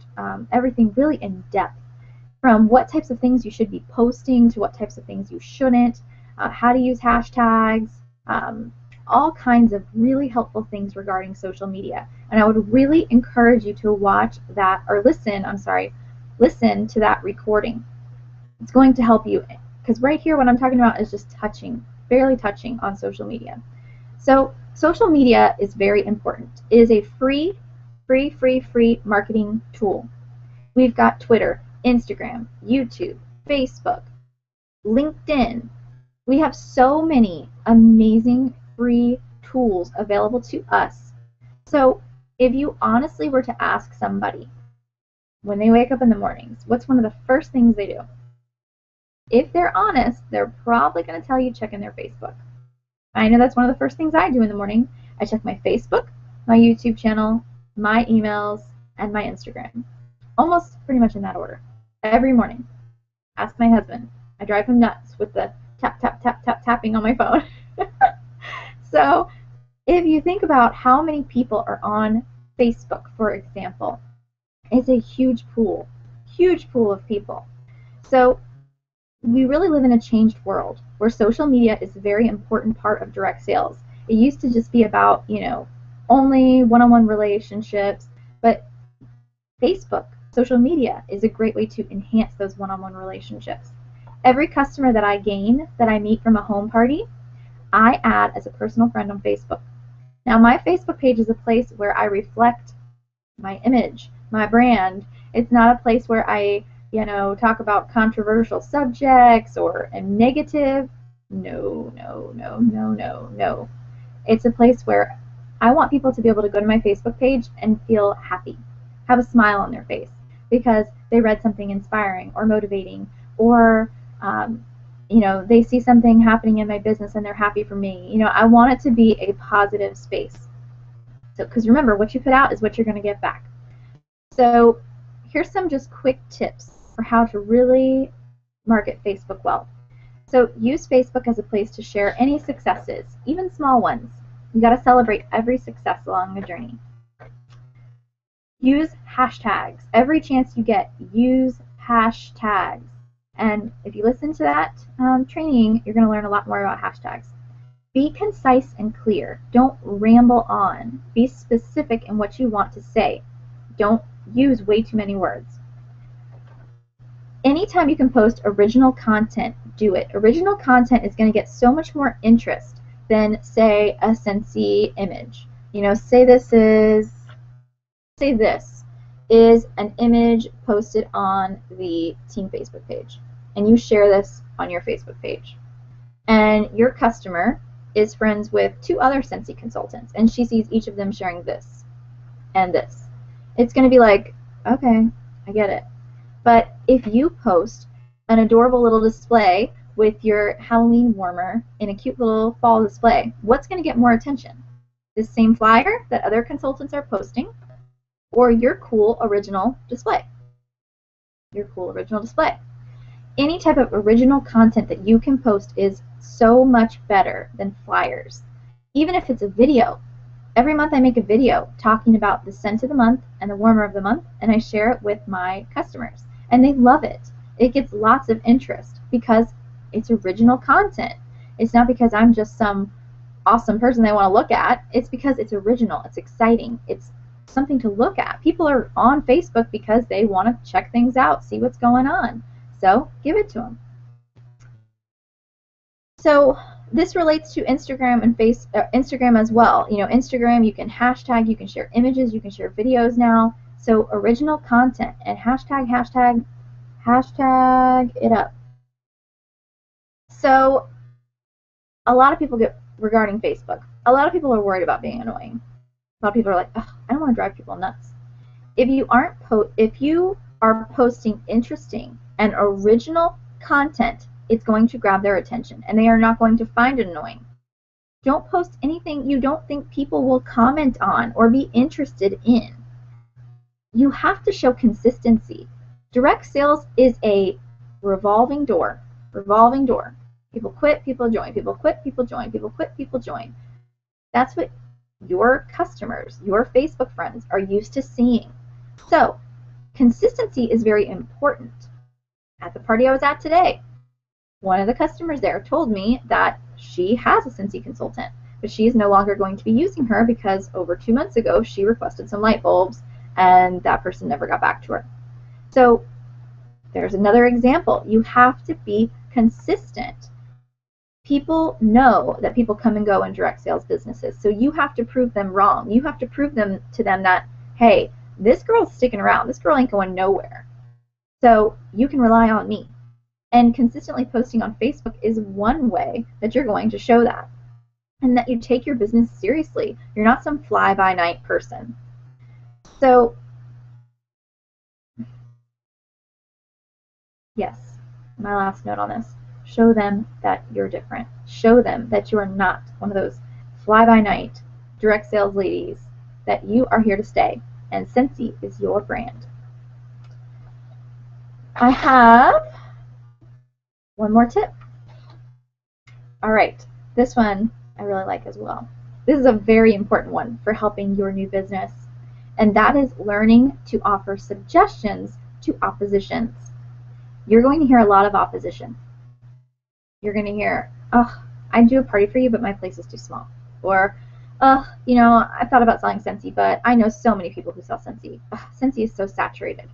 everything really in depth, from what types of things you should be posting to what types of things you shouldn't, how to use hashtags, all kinds of really helpful things regarding social media. And I would really encourage you to watch that, or listen to that recording. It's going to help you, because right here what I'm talking about is just barely touching on social media. So social media is very important. It is a free marketing tool. We've got Twitter, Instagram, YouTube, Facebook, LinkedIn. We have so many amazing free tools available to us. So if you honestly were to ask somebody when they wake up in the mornings, what's one of the first things they do? If they're honest, they're probably going to tell you checking their Facebook. I know that's one of the first things I do in the morning. I check my Facebook, my YouTube channel, my emails, and my Instagram. Almost pretty much in that order. Every morning. Ask my husband. I drive him nuts with the tapping on my phone. So if you think about how many people are on Facebook, for example, it's a huge pool of people. So we really live in a changed world where social media is a very important part of direct sales. It used to just be about, only one-on-one relationships, but Facebook, social media is a great way to enhance those one-on-one relationships. Every customer that I gain, that I meet from a home party, I add as a personal friend on Facebook. Now, my Facebook page is a place where I reflect my image, my brand. It's not a place where I, talk about controversial subjects or am negative. No, no, no, no, no, no. It's a place where I want people to be able to go to my Facebook page and feel happy, have a smile on their face because they read something inspiring or motivating, or they see something happening in my business and they're happy for me. I want it to be a positive space. So, because remember, what you put out is what you're going to get back. So here's some just quick tips for how to really market Facebook well. So use Facebook as a place to share any successes, even small ones. You got to celebrate every success along the journey. Use hashtags. Every chance you get, use hashtags. And if you listen to that training, you're going to learn a lot more about hashtags. Be concise and clear. Don't ramble on. Be specific in what you want to say. Don't use way too many words. Anytime you can post original content, do it. Original content is going to get so much more interest than, say, a Scentsy image. Say this is an image posted on the team Facebook page, and you share this on your Facebook page. And your customer is friends with 2 other Scentsy consultants, and she sees each of them sharing this and this. It's going to be like, okay, I get it. But if you post an adorable little display with your Halloween warmer in a cute little fall display, what's going to get more attention? This same flyer that other consultants are posting, or your cool original display? Your cool original display. Any type of original content that you can post is so much better than flyers. Even if it's a video. Every month I make a video talking about the scent of the month and the warmer of the month, and I share it with my customers. And they love it. It gets lots of interest because it's original content. It's not because I'm just some awesome person they want to look at. It's because it's original. It's exciting. It's something to look at. People are on Facebook because they want to check things out, see what's going on. So give it to them. So this relates to Instagram and Instagram as well. Instagram, you can hashtag, you can share images, you can share videos now. So original content and hashtag it up. So a lot of people regarding Facebook, a lot of people are worried about being annoying. A lot of people are like, I don't want to drive people nuts. If you are posting interesting and original content, it's going to grab their attention, and they are not going to find it annoying. Don't post anything you don't think people will comment on or be interested in. You have to show consistency. Direct sales is a revolving door. Revolving door. People quit, people join. People quit, people join. People quit, people join. That's what your customers, your Facebook friends are used to seeing. So, consistency is very important. At the party I was at today, one of the customers there told me that she has a Scentsy consultant, but she is no longer going to be using her because over 2 months ago she requested some light bulbs and that person never got back to her. So there's another example. You have to be consistent. People know that people come and go in direct sales businesses, so you have to prove them wrong. You have to prove to them that, hey, this girl's sticking around. This girl ain't going nowhere. So you can rely on me. And consistently posting on Facebook is one way that you're going to show that. And that you take your business seriously. You're not some fly-by-night person. So, yes, my last note on this. Show them that you're different. Show them that you are not one of those fly-by-night direct sales ladies, that you are here to stay. And Scentsy is your brand. I have one more tip. All right, this one I really like as well. This is a very important one for helping your new business, and that is learning to offer suggestions to oppositions. You're going to hear a lot of opposition. You're going to hear, oh, I'd do a party for you, but my place is too small. Or, I thought about selling Scentsy, but I know so many people who sell Scentsy. Scentsy is so saturated.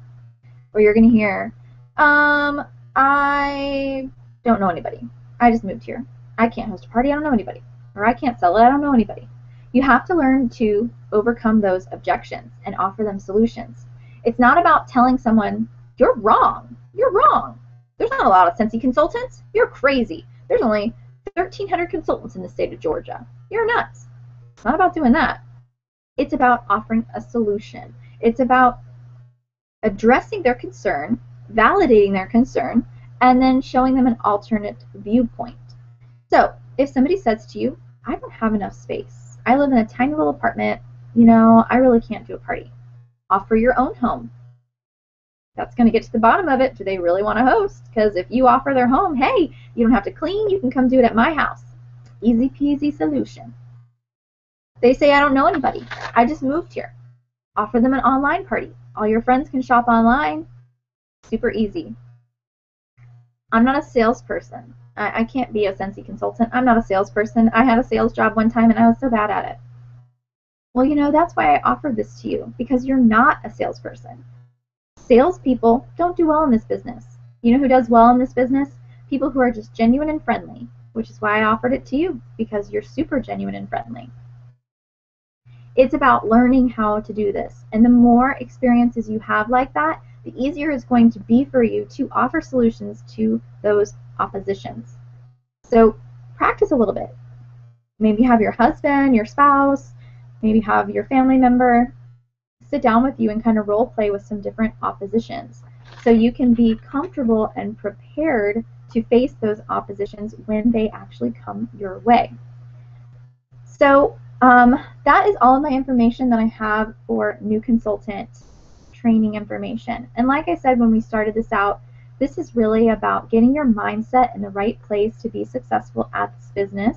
Or you're going to hear, I don't know anybody. I just moved here. I can't host a party. I don't know anybody. Or I can't sell it. I don't know anybody. You have to learn to overcome those objections and offer them solutions. It's not about telling someone, you're wrong. You're wrong. There's not a lot of Scentsy consultants. You're crazy. There's only 1,300 consultants in the state of Georgia. You're nuts. It's not about doing that. It's about offering a solution. It's about addressing their concern, validating their concern, and then showing them an alternate viewpoint. So if somebody says to you, I don't have enough space. I live in a tiny little apartment. I really can't do a party. Offer your own home. That's going to get to the bottom of it. Do they really want to host? Because if you offer their home, hey, you don't have to clean. You can come do it at my house. Easy peasy solution. They say, I don't know anybody. I just moved here. Offer them an online party. All your friends can shop online. Super easy. I'm not a salesperson. I can't be a Scentsy consultant. I'm not a salesperson. I had a sales job one time and I was so bad at it. Well, that's why I offered this to you, because you're not a salesperson. Salespeople don't do well in this business. You know who does well in this business? People who are just genuine and friendly, which is why I offered it to you, because you're super genuine and friendly. It's about learning how to do this. And the more experiences you have like that, the easier it's going to be for you to offer solutions to those oppositions. So practice a little bit. Maybe have your husband, your spouse, maybe have your family member sit down with you and kind of role play with some different oppositions, so you can be comfortable and prepared to face those oppositions when they actually come your way. So that is all of my information that I have for new consultant training information. And like I said when we started this out, this is really about getting your mindset in the right place to be successful at this business.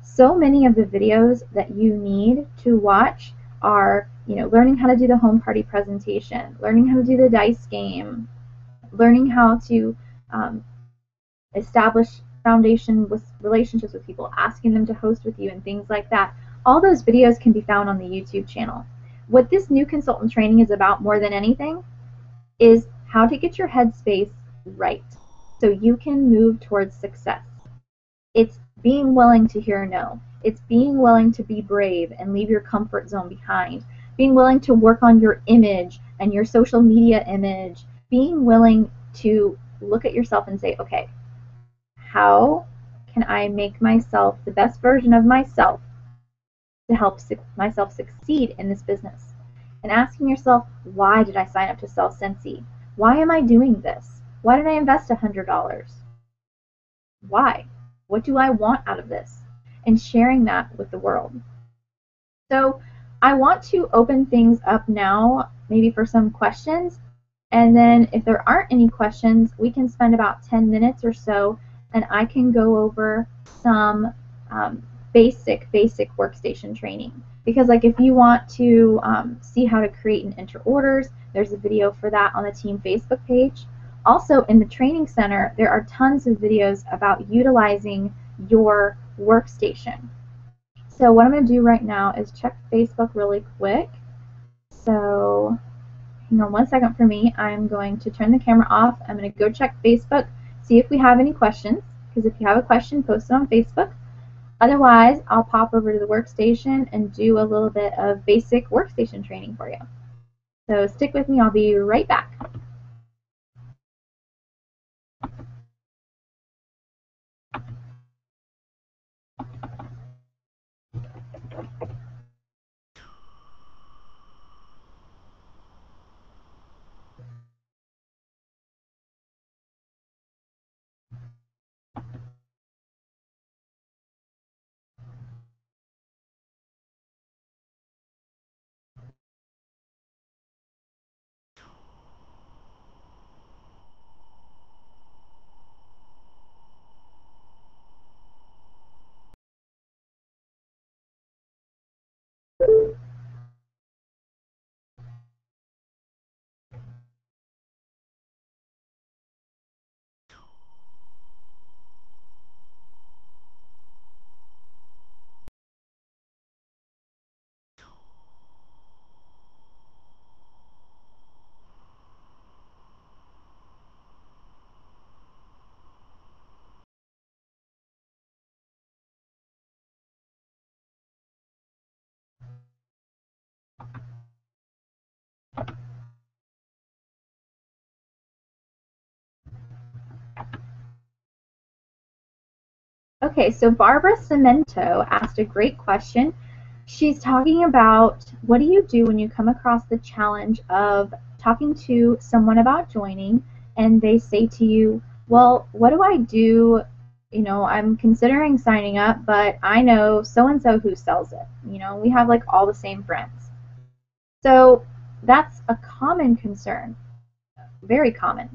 So many of the videos that you need to watch are, learning how to do the home party presentation, learning how to do the dice game, learning how to establish foundation with relationships with people, asking them to host with you and things like that. All those videos can be found on the YouTube channel. What this new consultant training is about more than anything is how to get your headspace right so you can move towards success. It's being willing to hear no. It's being willing to be brave and leave your comfort zone behind. Being willing to work on your image and your social media image. Being willing to look at yourself and say, okay, how can I make myself the best version of myself to help myself succeed in this business? And asking yourself, why did I sign up to sell Scentsy? Why am I doing this? Why did I invest $100? Why? What do I want out of this? And sharing that with the world. So I want to open things up now, maybe for some questions. And then if there aren't any questions, we can spend about 10 minutes or so and I can go over some basic workstation training. Because if you want to see how to create and enter orders, there's a video for that on the team Facebook page. Also in the training center, there are tons of videos about utilizing your workstation. So what I'm going to do right now is check Facebook really quick. So hang on one second for me. I'm going to turn the camera off. I'm going to go check Facebook, see if we have any questions, because if you have a question, post it on Facebook. Otherwise, I'll pop over to the workstation and do a little bit of basic workstation training for you. So stick with me. I'll be right back. Okay, so Barbara Cemento asked a great question. She's talking about what do you do when you come across the challenge of talking to someone about joining and they say to you, well, what do I do? You know, I'm considering signing up, but I know so and so who sells it. You know, we have like all the same friends. So that's a common concern, very common.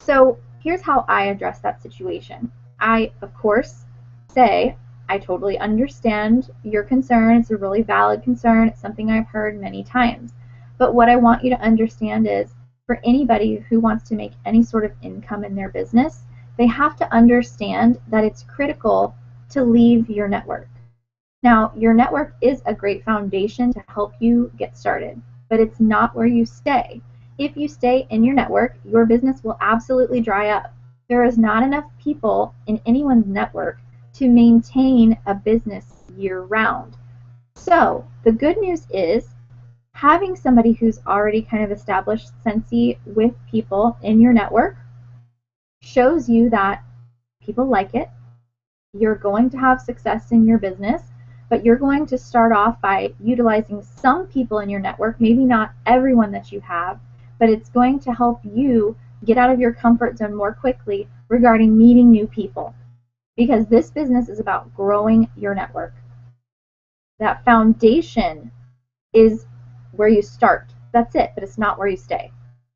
So here's how I address that situation. I, of course, say, I totally understand your concern. It's a really valid concern. It's something I've heard many times. But what I want you to understand is for anybody who wants to make any sort of income in their business, they have to understand that it's critical to leave your network. Now, your network is a great foundation to help you get started, but it's not where you stay. If you stay in your network, your business will absolutely dry up. There is not enough people in anyone's network to maintain a business year round. So, the good news is having somebody who's already kind of established Sensi with people in your network shows you that people like it. You're going to have success in your business, but you're going to start off by utilizing some people in your network, maybe not everyone that you have, but it's going to help you get out of your comfort zone more quickly regarding meeting new people, because this business is about growing your network. That foundation is where you start. That's it, but it's not where you stay.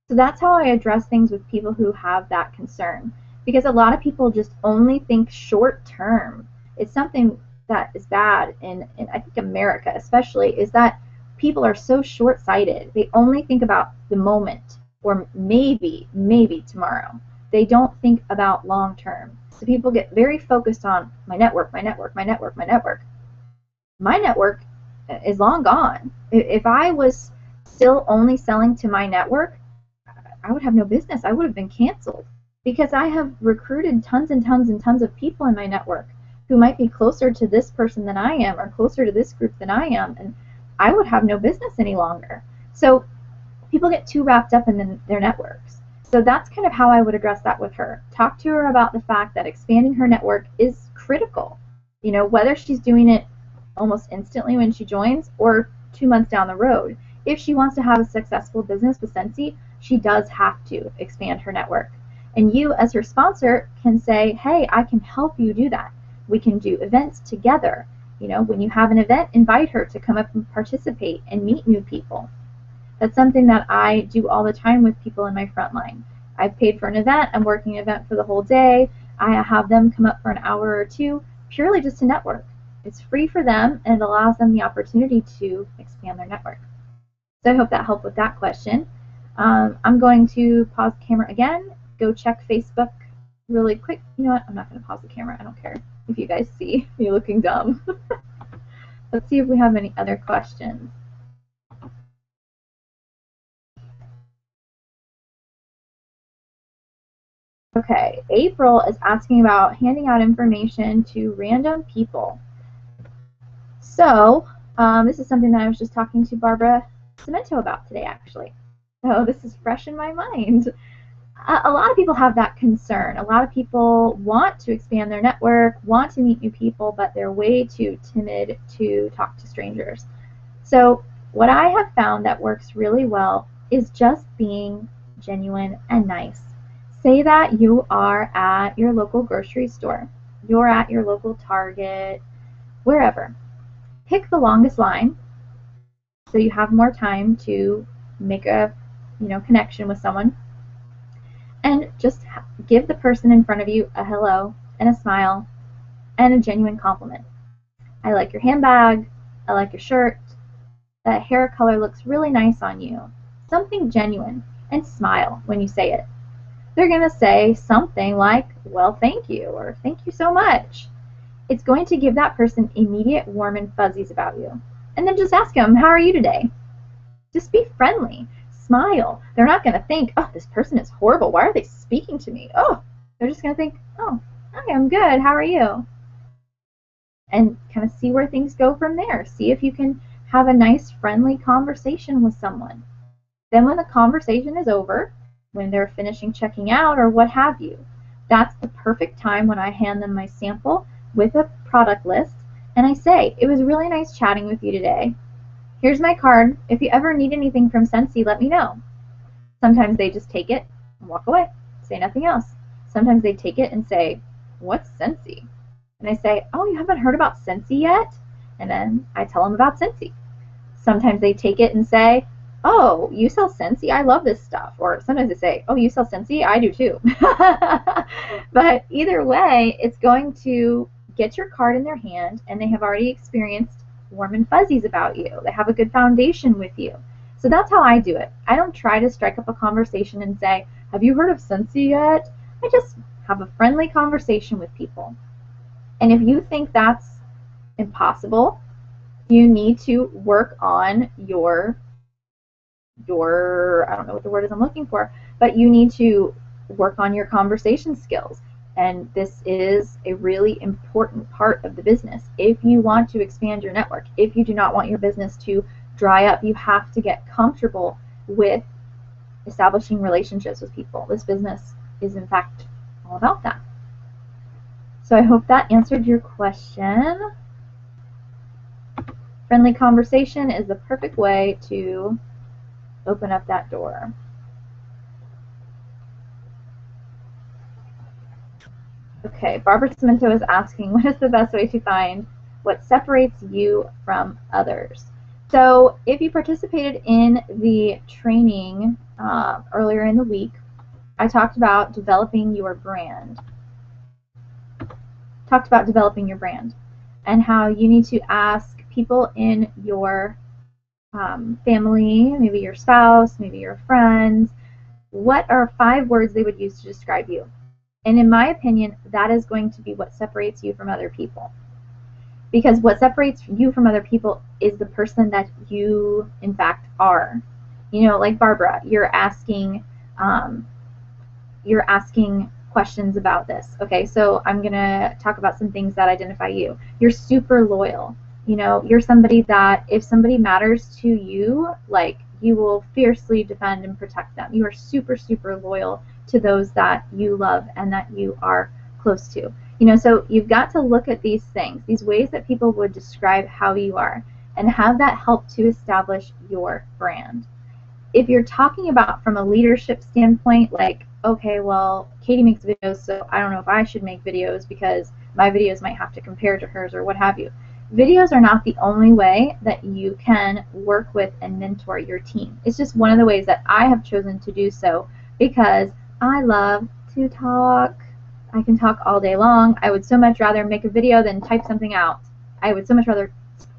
So that's how I address things with people who have that concern, because a lot of people just only think short term. It's something that is bad in I think America especially, is that people are so short-sighted. They only think about the moment or maybe tomorrow. They don't think about long term. So people get very focused on my network, my network, my network, my network. My network is long gone. If I was still only selling to my network, I would have no business. I would have been canceled, because I have recruited tons and tons and tons of people in my network who might be closer to this person than I am or closer to this group than I am, and I would have no business any longer. So people get too wrapped up in their networks. So that's kind of how I would address that with her. Talk to her about the fact that expanding her network is critical. You know, whether she's doing it almost instantly when she joins or 2 months down the road. If she wants to have a successful business with Sensi, she does have to expand her network. And you, as her sponsor, can say, hey, I can help you do that. We can do events together. You know, when you have an event, invite her to come up and participate and meet new people. That's something that I do all the time with people in my front line. I've paid for an event. I'm working an event for the whole day. I have them come up for an hour or two purely just to network. It's free for them, and it allows them the opportunity to expand their network. So I hope that helped with that question. I'm going to pause the camera again, go check Facebook really quick. You know what? I'm not going to pause the camera. I don't care if you guys see me looking dumb. Let's see if we have any other questions. Okay, April is asking about handing out information to random people. So this is something that I was just talking to Barbara Cemento about today, actually. So this is fresh in my mind. A lot of people have that concern. A lot of people want to expand their network, want to meet new people, but they're way too timid to talk to strangers. So what I have found that works really well is just being genuine and nice. Say that you are at your local grocery store, you're at your local Target, wherever. Pick the longest line so you have more time to make a connection with someone, and just give the person in front of you a hello and a smile and a genuine compliment. I like your handbag, I like your shirt, that hair color looks really nice on you. Something genuine, and smile when you say it. They're going to say something like, well, thank you, or thank you so much. It's going to give that person immediate warm and fuzzies about you. And then just ask them, how are you today? Just be friendly. Smile. They're not going to think, oh, this person is horrible. Why are they speaking to me? Oh, they're just going to think, oh, hi, I'm good. How are you? And kind of see where things go from there. See if you can have a nice, friendly conversation with someone. Then when the conversation is over, when they're finishing checking out or what have you, that's the perfect time when I hand them my sample with a product list, and I say, it was really nice chatting with you today. Here's my card. If you ever need anything from Scentsy, let me know. Sometimes they just take it and walk away, say nothing else. Sometimes they take it and say, what's Scentsy? And I say, oh, you haven't heard about Scentsy yet? And then I tell them about Scentsy. Sometimes they take it and say, oh, you sell Scentsy? I love this stuff. Or sometimes they say, oh, you sell Scentsy? I do too. But either way, it's going to get your card in their hand, and they have already experienced warm and fuzzies about you. They have a good foundation with you. So that's how I do it. I don't try to strike up a conversation and say, have you heard of Scentsy yet? I just have a friendly conversation with people. And if you think that's impossible, you need to work on your I don't know what the word is I'm looking for, but you need to work on your conversation skills. And this is a really important part of the business. If you want to expand your network, if you do not want your business to dry up, you have to get comfortable with establishing relationships with people. This business is, in fact, all about that. So I hope that answered your question. Friendly conversation is the perfect way to open up that door. Okay, Barbara Cemento is asking, what is the best way to find what separates you from others? So if you participated in the training earlier in the week, I talked about developing your brand. And how you need to ask people in your family, maybe your spouse, maybe your friends, what are 5 words they would use to describe you? And in my opinion, that is going to be what separates you from other people. Because what separates you from other people is the person that you, in fact, are. You know, like Barbara, you're asking questions about this. Okay, so I'm going to talk about some things that identify you. You're super loyal. You know, you're somebody that if somebody matters to you, like, you will fiercely defend and protect them. You are super, super loyal to those that you love and that you are close to. You know, so you've got to look at these things, these ways that people would describe how you are, and have that help to establish your brand. If you're talking about from a leadership standpoint, like, okay, well, Katie makes videos, so I don't know if I should make videos because my videos might have to compare to hers or what have you. Videos are not the only way that you can work with and mentor your team. It's just one of the ways that I have chosen to do so because I love to talk. I can talk all day long. I would so much rather make a video than type something out. I would so much rather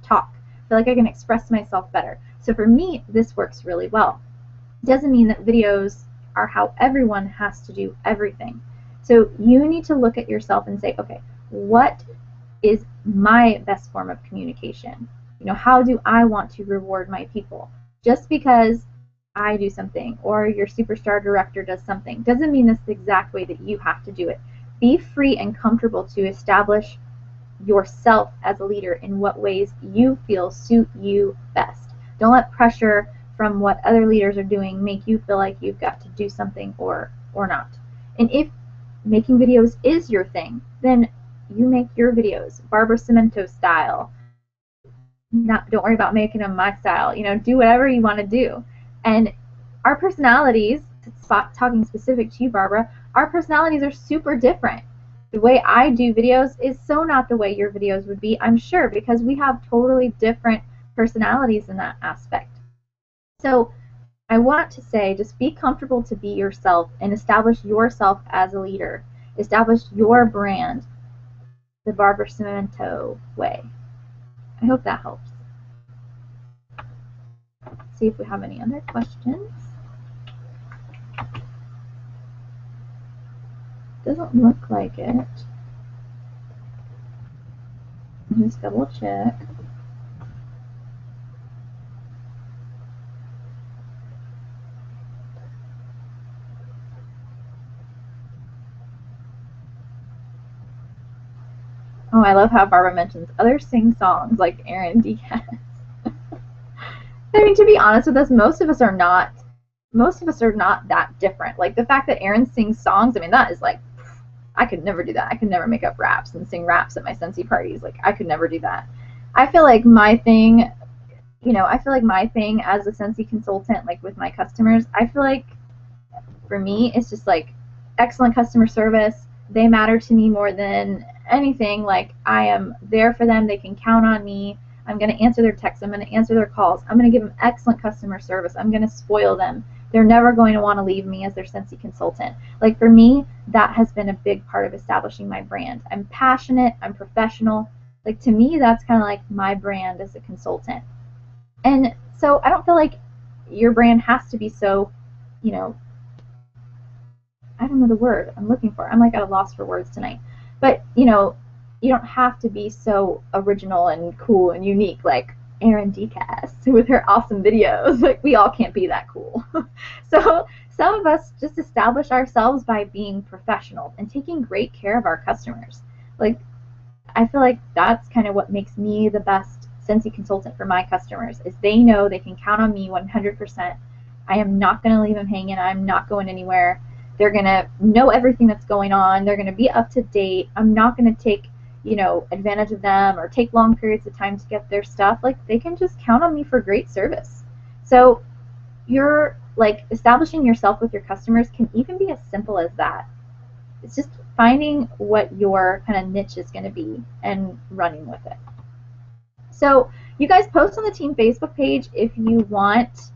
talk. I feel like I can express myself better. So for me, this works really well. It doesn't mean that videos are how everyone has to do everything. So you need to look at yourself and say, okay, what is my best form of communication? You know, how do I want to reward my people? Just because I do something or your superstar director does something doesn't mean that's the exact way that you have to do it. Be free and comfortable to establish yourself as a leader in what ways you feel suit you best. Don't let pressure from what other leaders are doing make you feel like you've got to do something or not. And if making videos is your thing, then you make your videos Barbara Cemento style. Don't worry about making them my style. You know, do whatever you want to do. And our personalities, talking specific to you, Barbara, our personalities are super different. The way I do videos is so not the way your videos would be, I'm sure, because we have totally different personalities in that aspect. So I want to say, just be comfortable to be yourself and establish yourself as a leader. Establish your brand the Barbara Cemento way. I hope that helps. Let's see if we have any other questions. Doesn't look like it. Just double check. Oh, I love how Barbara mentions others sing songs like Aaron Diaz. I mean, to be honest with us, most of us are not that different. Like the fact that Aaron sings songs, I mean, that is like I could never do that. I could never make up raps and sing raps at my Scentsy parties. Like, I could never do that. I feel like my thing, I feel like my thing as a Scentsy consultant, like with my customers, I feel like for me, it's just like excellent customer service. They matter to me more than anything. Like, I am there for them. They can count on me. I'm going to answer their texts. I'm going to answer their calls. I'm going to give them excellent customer service. I'm going to spoil them. They're never going to want to leave me as their Scentsy consultant. Like, for me, that has been a big part of establishing my brand. I'm passionate. I'm professional. Like, to me, that's kind of like my brand as a consultant. And so I don't feel like your brand has to be so, I don't know the word I'm looking for. I'm like at a loss for words tonight. But, you don't have to be so original and cool and unique like Erin Decast with her awesome videos. Like, we all can't be that cool. So some of us just establish ourselves by being professional and taking great care of our customers. Like, I feel like that's kind of what makes me the best Scentsy consultant for my customers, is they know they can count on me 100%. I am not going to leave them hanging. I'm not going anywhere. They're going to know everything that's going on. They're going to be up to date. I'm not going to take, advantage of them or take long periods of time to get their stuff. Like, they can just count on me for great service. So you're like establishing yourself with your customers can even be as simple as that. It's just finding what your kind of niche is going to be and running with it. So you guys post on the team Facebook page if you want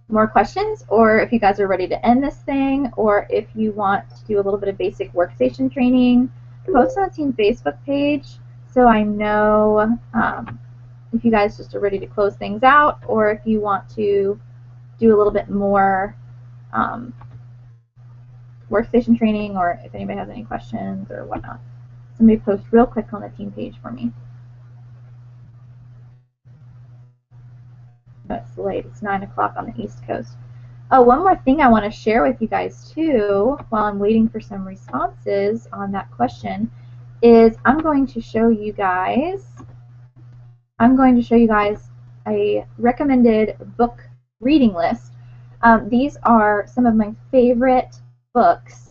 more questions, or if you guys are ready to end this thing, or if you want to do a little bit of basic workstation training. Post on the team Facebook page so I know if you guys just are ready to close things out, or if you want to do a little bit more workstation training, or if anybody has any questions or whatnot. Somebody post real quick on the team page for me. It's late. It's 9 o'clock on the East Coast. Oh, one more thing I want to share with you guys too, while I'm waiting for some responses on that question, is I'm going to show you guys a recommended book reading list. These are some of my favorite books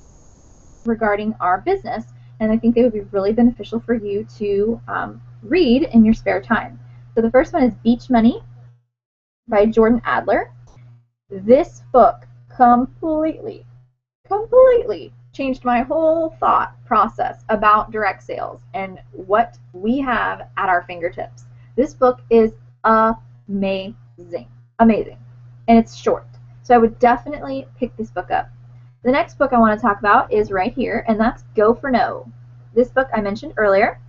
regarding our business, and I think they would be really beneficial for you to read in your spare time. So the first one is Beach Money by Jordan Adler. This book completely changed my whole thought process about direct sales and what we have at our fingertips. This book is amazing, and it's short. So I would definitely pick this book up. The next book I want to talk about is right here, and that's Go for No. This book I mentioned earlier.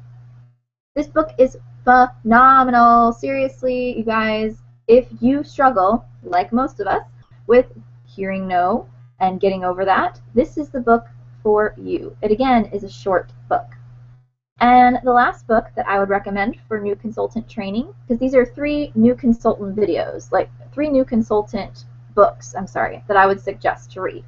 This book is phenomenal. Seriously, you guys, if you struggle, like most of us, with hearing no and getting over that, this is the book for you. It again is a short book. And the last book that I would recommend for new consultant training, because these are 3 new consultant videos, like 3 new consultant books, that I would suggest to read.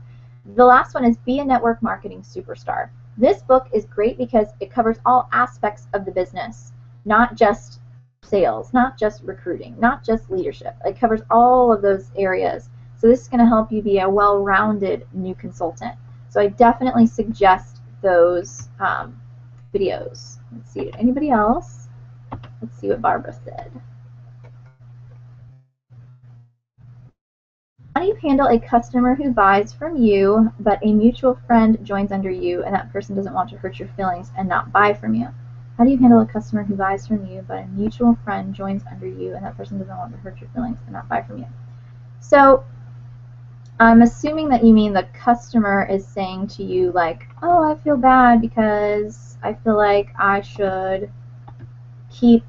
The last one is Be a Network Marketing Superstar. This book is great because it covers all aspects of the business, not just sales, not just recruiting, not just leadership. It covers all of those areas. So this is going to help you be a well-rounded new consultant. So I definitely suggest those videos. Let's see, anybody else? Let's see what Barbara said. How do you handle a customer who buys from you, but a mutual friend joins under you, and that person doesn't want to hurt your feelings and not buy from you? How do you handle a customer who buys from you, but a mutual friend joins under you, and that person doesn't want to hurt your feelings and not buy from you? So I'm assuming that you mean the customer is saying to you, like, oh, I feel bad because I feel like I should keep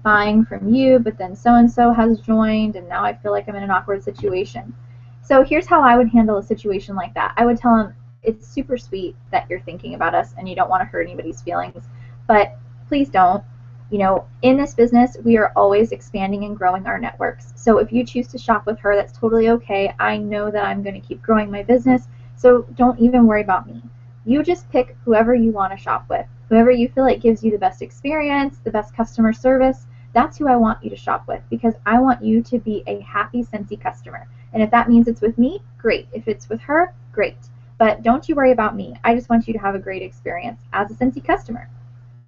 buying from you, but then so-and-so has joined, and now I feel like I'm in an awkward situation. So here's how I would handle a situation like that. I would tell them, it's super sweet that you're thinking about us and you don't want to hurt anybody's feelings, but please don't. In this business, we are always expanding and growing our networks. So if you choose to shop with her, that's totally okay. I know that I'm going to keep growing my business, so don't even worry about me. You just pick whoever you want to shop with. Whoever you feel like gives you the best experience, the best customer service, that's who I want you to shop with, because I want you to be a happy Scentsy customer. And if that means it's with me, great. If it's with her, great. But don't you worry about me. I just want you to have a great experience as a Scentsy customer.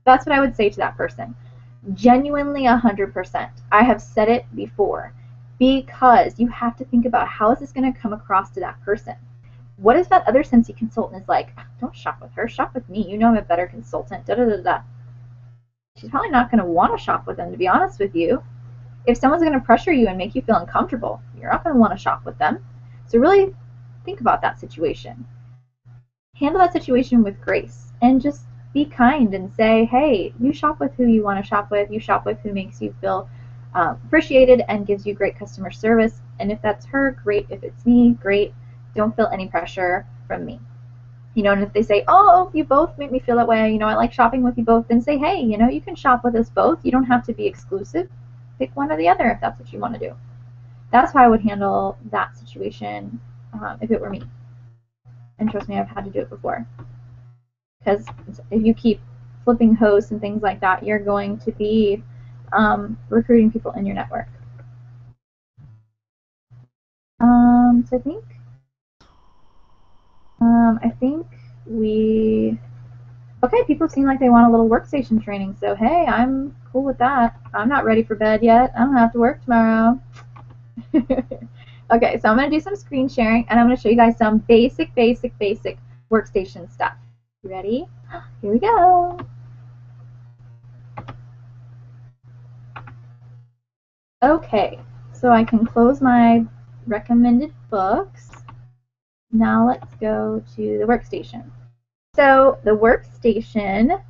That's what I would say to that person. Genuinely 100%. I have said it before, because you have to think about, how is this going to come across to that person? What if that other Scentsy consultant is like, don't shop with her, shop with me. You know I'm a better consultant, da da da da. She's probably not going to want to shop with them, to be honest with you. If someone's going to pressure you and make you feel uncomfortable, you're not going to want to shop with them. So really think about that situation. Handle that situation with grace and just be kind and say, hey, you shop with who you want to shop with. You shop with who makes you feel appreciated and gives you great customer service. And if that's her, great. If it's me, great. Don't feel any pressure from me. And if they say, oh, you both make me feel that way, I like shopping with you both, then say, hey, you can shop with us both. You don't have to be exclusive. Pick one or the other if that's what you want to do. That's how I would handle that situation if it were me. And trust me, I've had to do it before. Because if you keep flipping hosts and things like that, you're going to be recruiting people in your network. So I think okay, people seem like they want a little workstation training, so hey, I'm cool with that. I'm not ready for bed yet. I don't have to work tomorrow. Okay, so I'm going to do some screen sharing, and I'm going to show you guys some basic workstation stuff. You ready? Here we go. Okay, so I can close my recommended books. Now let's go to the workstation. So the workstation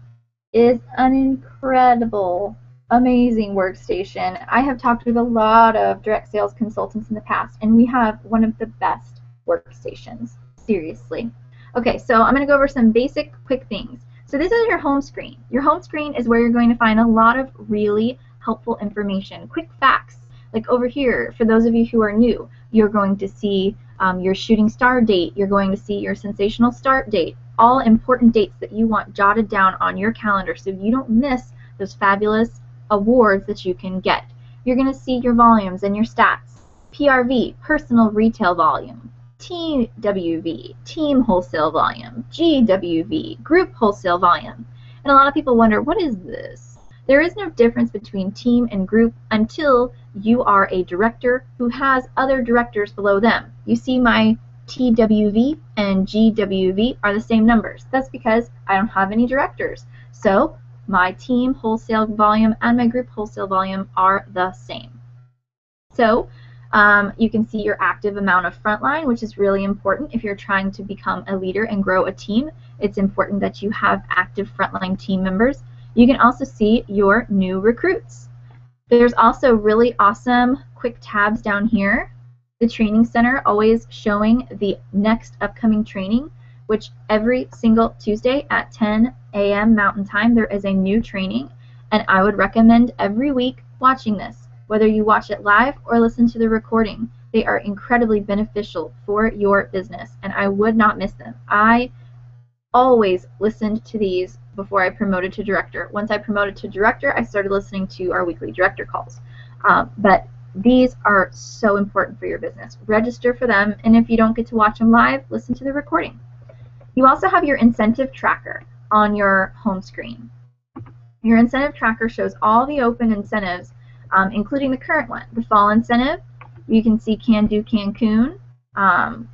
is an incredible, amazing workstation. I have talked with a lot of direct sales consultants in the past, and we have one of the best workstations. Seriously. Okay, so I'm going to go over some basic, quick things. So this is your home screen. Your home screen is where you're going to find a lot of really helpful information, quick facts. Like over here, for those of you who are new, you're going to see your shooting star date. You're going to see your sensational start date. All important dates that you want jotted down on your calendar so you don't miss those fabulous awards that you can get. You're going to see your volumes and your stats. PRV, personal retail volume. TWV, team wholesale volume. GWV, group wholesale volume. And a lot of people wonder, what is this? There is no difference between team and group until you are a director who has other directors below them. You see my TWV and GWV are the same numbers. That's because I don't have any directors. So my team wholesale volume and my group wholesale volume are the same. So you can see your active amount of frontline, which is really important if you're trying to become a leader and grow a team. It's important that you have active frontline team members. You can also see your new recruits. There's also really awesome quick tabs down here. The training center always showing the next upcoming training, which every single Tuesday at 10 a.m. Mountain Time there is a new training, and I would recommend every week watching this, whether you watch it live or listen to the recording. They are incredibly beneficial for your business, and I would not miss them. I always listened to these before I promoted to director. Once I promoted to director, I started listening to our weekly director calls. But these are so important for your business. Register for them, and if you don't get to watch them live, listen to the recording. You also have your incentive tracker on your home screen. Your incentive tracker shows all the open incentives, including the current one. The fall incentive, you can see Can Do Cancun.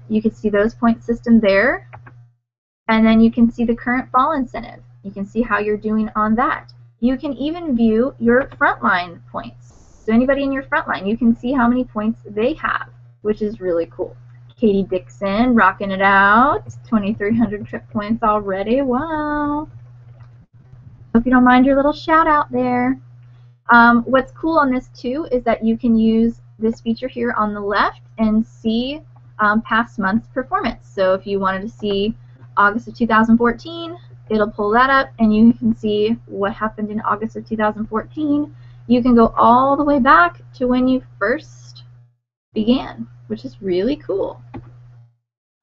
You can see those point system there. And then you can see the current fall incentive. You can see how you're doing on that. You can even view your frontline points. So anybody in your frontline, you can see how many points they have, which is really cool. Katie Dixon, rocking it out. 2,300 trip points already. Wow. Hope you don't mind your little shout out there. What's cool on this too is that you can use this feature here on the left and see past month's performance. So if you wanted to see August of 2014, it'll pull that up and you can see what happened in August of 2014. You can go all the way back to when you first began, which is really cool.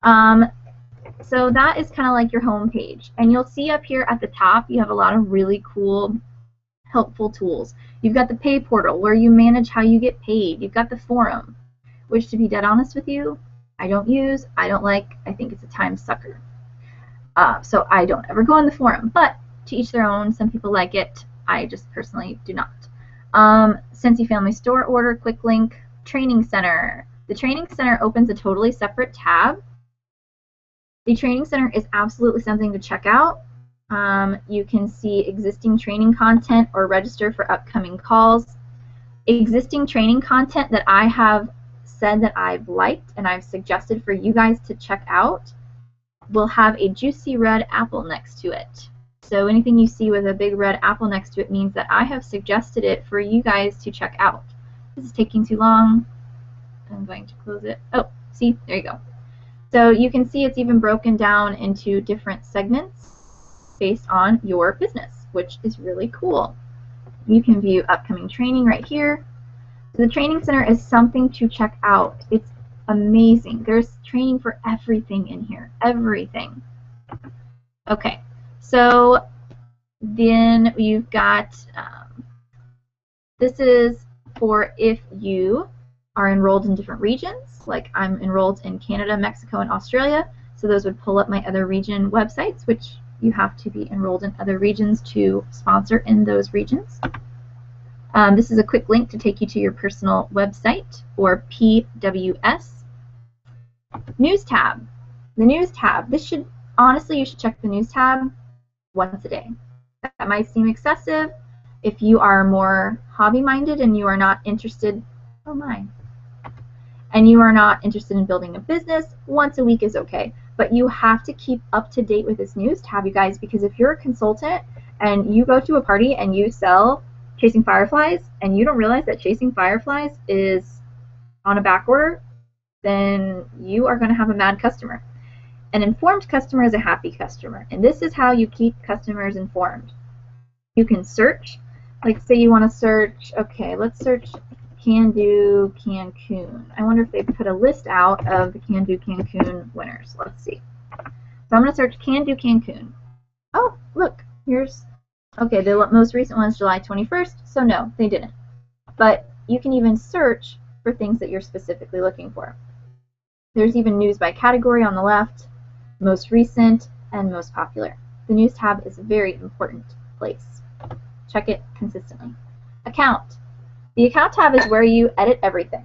So that is kind of like your home page. And you'll see up here at the top, you have a lot of really cool, helpful tools. You've got the pay portal where you manage how you get paid. You've got the forum which, to be dead honest with you, I don't use, I don't like, I think it's a time sucker. So I don't ever go on the forum, but to each their own. Some people like it. I just personally do not. Cincy Family Store Order, Quick Link, Training Center. The Training Center opens a totally separate tab. The Training Center is absolutely something to check out. You can see existing training content or register for upcoming calls. Existing training content that I have said that I've liked and I've suggested for you guys to check out will have a juicy red apple next to it. So anything you see with a big red apple next to it means that I have suggested it for you guys to check out. This is taking too long. I'm going to close it. Oh, see, there you go. So you can see it's even broken down into different segments based on your business, which is really cool. You can view upcoming training right here. So the Training Center is something to check out. It's amazing. There's training for everything in here. Everything. Okay, so then you've got, this is for if you are enrolled in different regions, like I'm enrolled in Canada, Mexico, and Australia, so those would pull up my other region websites, which you have to be enrolled in other regions to sponsor in those regions. This is a quick link to take you to your personal website, or PWS. News tab. The News tab. This should, honestly, you should check the News tab once a day. That might seem excessive. If you are more hobby-minded and you are not interested, oh my, and you are not interested in building a business, once a week is okay. But you have to keep up to date with this News tab, you guys, because if you're a consultant and you go to a party and you sell Chasing Fireflies and you don't realize that Chasing Fireflies is on a back order, then you are going to have a mad customer. An informed customer is a happy customer, and this is how you keep customers informed. You can search, like say you want to search, okay, let's search Can Do Cancun. I wonder if they put a list out of the Can Do Cancun winners. Let's see. So I'm going to search Can Do Cancun. Oh, look, here's, okay, the most recent one is July 21st, so no, they didn't. But you can even search for things that you're specifically looking for. There's even news by category on the left, most recent, and most popular. The News tab is a very important place. Check it consistently. Account. The Account tab is where you edit everything.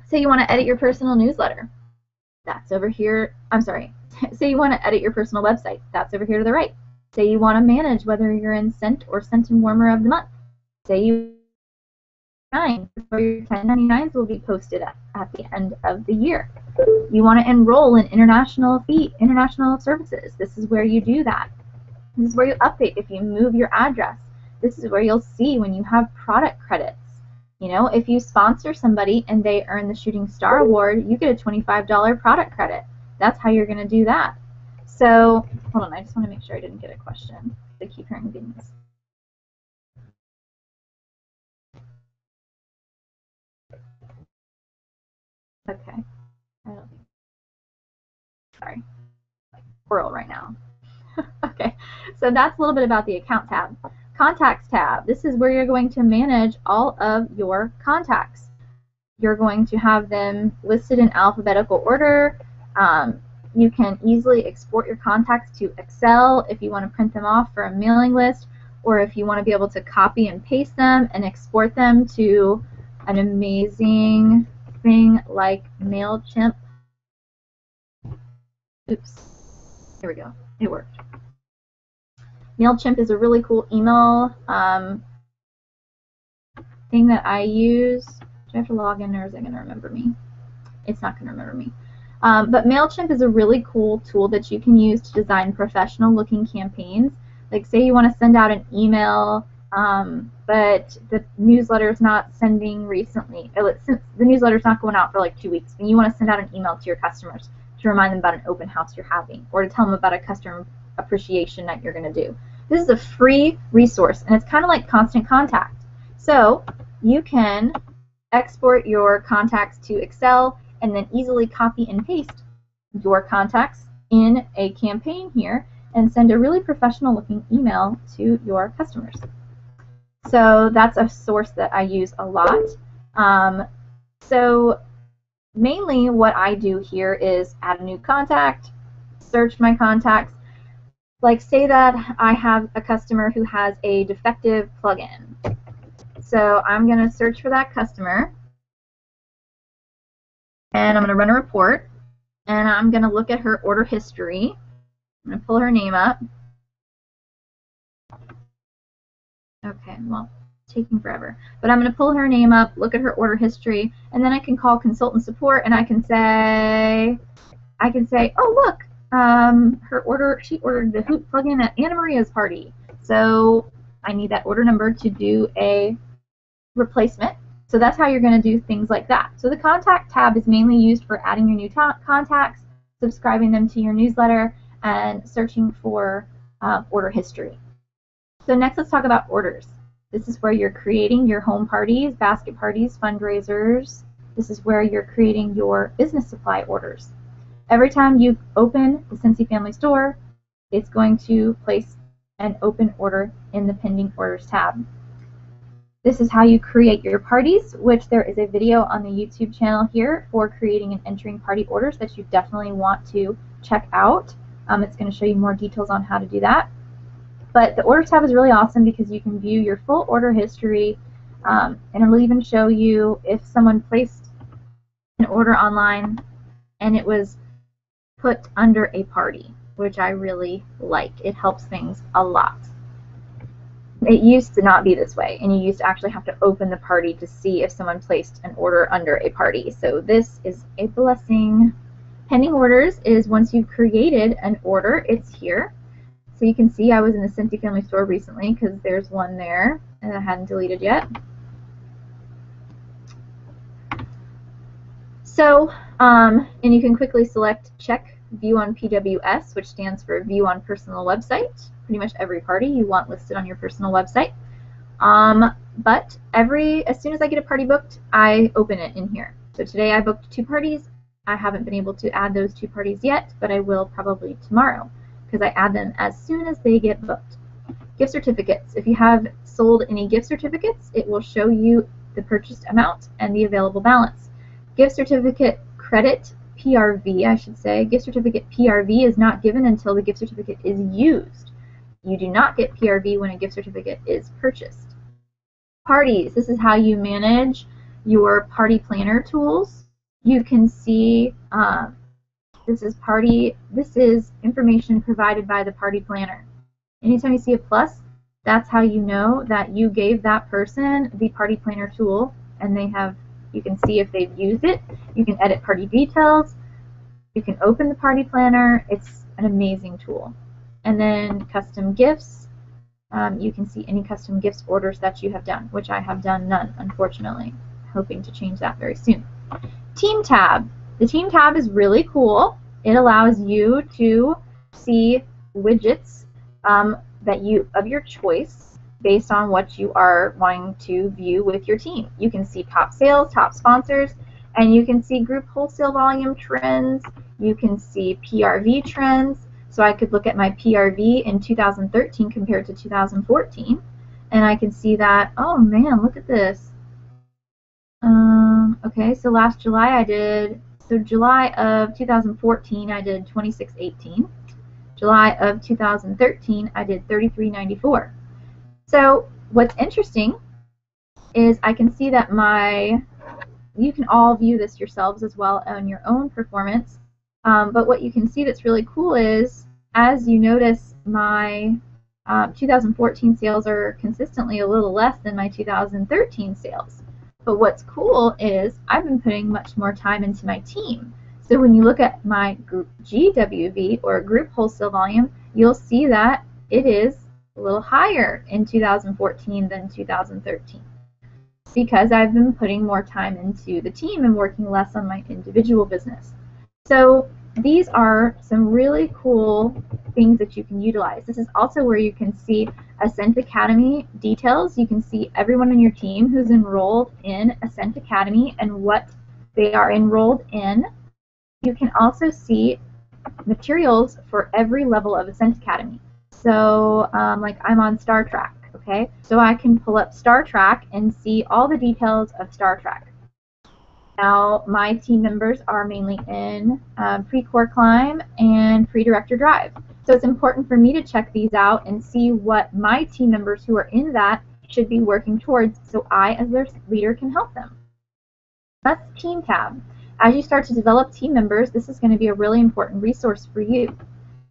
Say you want to edit your personal newsletter. That's over here. I'm sorry. Say you want to edit your personal website. That's over here to the right. Say you want to manage whether you're in Scent or Scent and Warmer of the Month. Say you or your 1099s will be posted at the end of the year. You want to enroll in international services. This is where you do that. This is where you update if you move your address. This is where you'll see when you have product credits. You know, if you sponsor somebody and they earn the Shooting Star Award, you get a $25 product credit. That's how you're going to do that. So, hold on, I just want to make sure I didn't get a question. I keep hearing things. Okay. I don't think. Sorry. Like squirrel right now. Okay. So that's a little bit about the Account tab. Contacts tab. This is where you're going to manage all of your contacts. You're going to have them listed in alphabetical order. You can easily export your contacts to Excel if you want to print them off for a mailing list, or if you want to be able to copy and paste them and export them to an amazing thing like MailChimp. Oops. Here we go. It worked. MailChimp is a really cool email thing that I use. Do I have to log in, or is it going to remember me? It's not going to remember me. But MailChimp is a really cool tool that you can use to design professional-looking campaigns. Like, say you want to send out an email, but the newsletter is not sending recently. Since the newsletter is not going out for like 2 weeks, and you want to send out an email to your customers to remind them about an open house you're having, or to tell them about a customer appreciation night you're going to do. This is a free resource, and it's kind of like Constant Contact. So you can export your contacts to Excel and then easily copy and paste your contacts in a campaign here and send a really professional looking email to your customers. So that's a source that I use a lot. So mainly what I do here is add a new contact, search my contacts. Like say that I have a customer who has a defective plugin. So I'm going to search for that customer, and I'm going to run a report, and I'm going to look at her order history. I'm going to pull her name up. Okay, well, it's taking forever. But I'm going to pull her name up, look at her order history, and then I can call consultant support, and I can say, oh look, she ordered the Hoot plugin at Anna Maria's party. So I need that order number to do a replacement. So that's how you're going to do things like that. So the contact tab is mainly used for adding your new contacts, subscribing them to your newsletter, and searching for order history. So next, let's talk about orders. This is where you're creating your home parties, basket parties, fundraisers. This is where you're creating your business supply orders. Every time you open the Cincy Family Store, it's going to place an open order in the pending orders tab. This is how you create your parties, which there is a video on the YouTube channel here for creating and entering party orders that you definitely want to check out. It's going to show you more details on how to do that. But the orders tab is really awesome because you can view your full order history, and it'll even show you if someone placed an order online and it was put under a party, which I really like. It helps things a lot. It used to not be this way, and you used to actually have to open the party to see if someone placed an order under a party. So this is a blessing. Pending orders is once you've created an order, it's here. So you can see I was in the Cincy Family Store recently because there's one there and I hadn't deleted yet. So, and you can quickly select check view on PWS, which stands for view on personal website. Pretty much every party you want listed on your personal website. But as soon as I get a party booked, I open it in here. So today I booked 2 parties. I haven't been able to add those 2 parties yet, but I will probably tomorrow because I add them as soon as they get booked. Gift certificates. If you have sold any gift certificates, it will show you the purchased amount and the available balance. Gift certificate credit, PRV I should say, gift certificate PRV is not given until the gift certificate is used. You do not get PRV when a gift certificate is purchased. Parties. This is how you manage your party planner tools. You can see this is information provided by the party planner. Anytime you see a plus, that's how you know that you gave that person the party planner tool, and you can see if they've used it. You can edit party details. You can open the party planner. It's an amazing tool. And then custom gifts. You can see any custom gifts orders that you have done, which I have done none, unfortunately. Hoping to change that very soon. Team tab. The team tab is really cool. It allows you to see widgets of your choice based on what you are wanting to view with your team. You can see top sales, top sponsors, and you can see group wholesale volume trends. You can see PRV trends. So I could look at my PRV in 2013 compared to 2014, and I can see that, oh man, look at this. Okay, so last July July of 2014 I did 2618. July of 2013 I did 3394. So what's interesting is I can see that you can all view this yourselves as well on your own performance, but what you can see that's really cool is, as you notice, my 2014 sales are consistently a little less than my 2013 sales. But what's cool is I've been putting much more time into my team. So when you look at my group GWV, or group wholesale volume, you'll see that it is a little higher in 2014 than 2013, because I've been putting more time into the team and working less on my individual business. So these are some really cool things that you can utilize. This is also where you can see Ascent Academy details. You can see everyone in your team who's enrolled in Ascent Academy and what they are enrolled in. You can also see materials for every level of Ascent Academy. So like I'm on Star Trek, Okay, so I can pull up Star Trek and see all the details of Star Trek. Now, my team members are mainly in pre-core climb and pre-director drive. So it's important for me to check these out and see what my team members who are in that should be working towards, so I, as their leader, can help them. That's Team tab. As you start to develop team members, this is going to be a really important resource for you.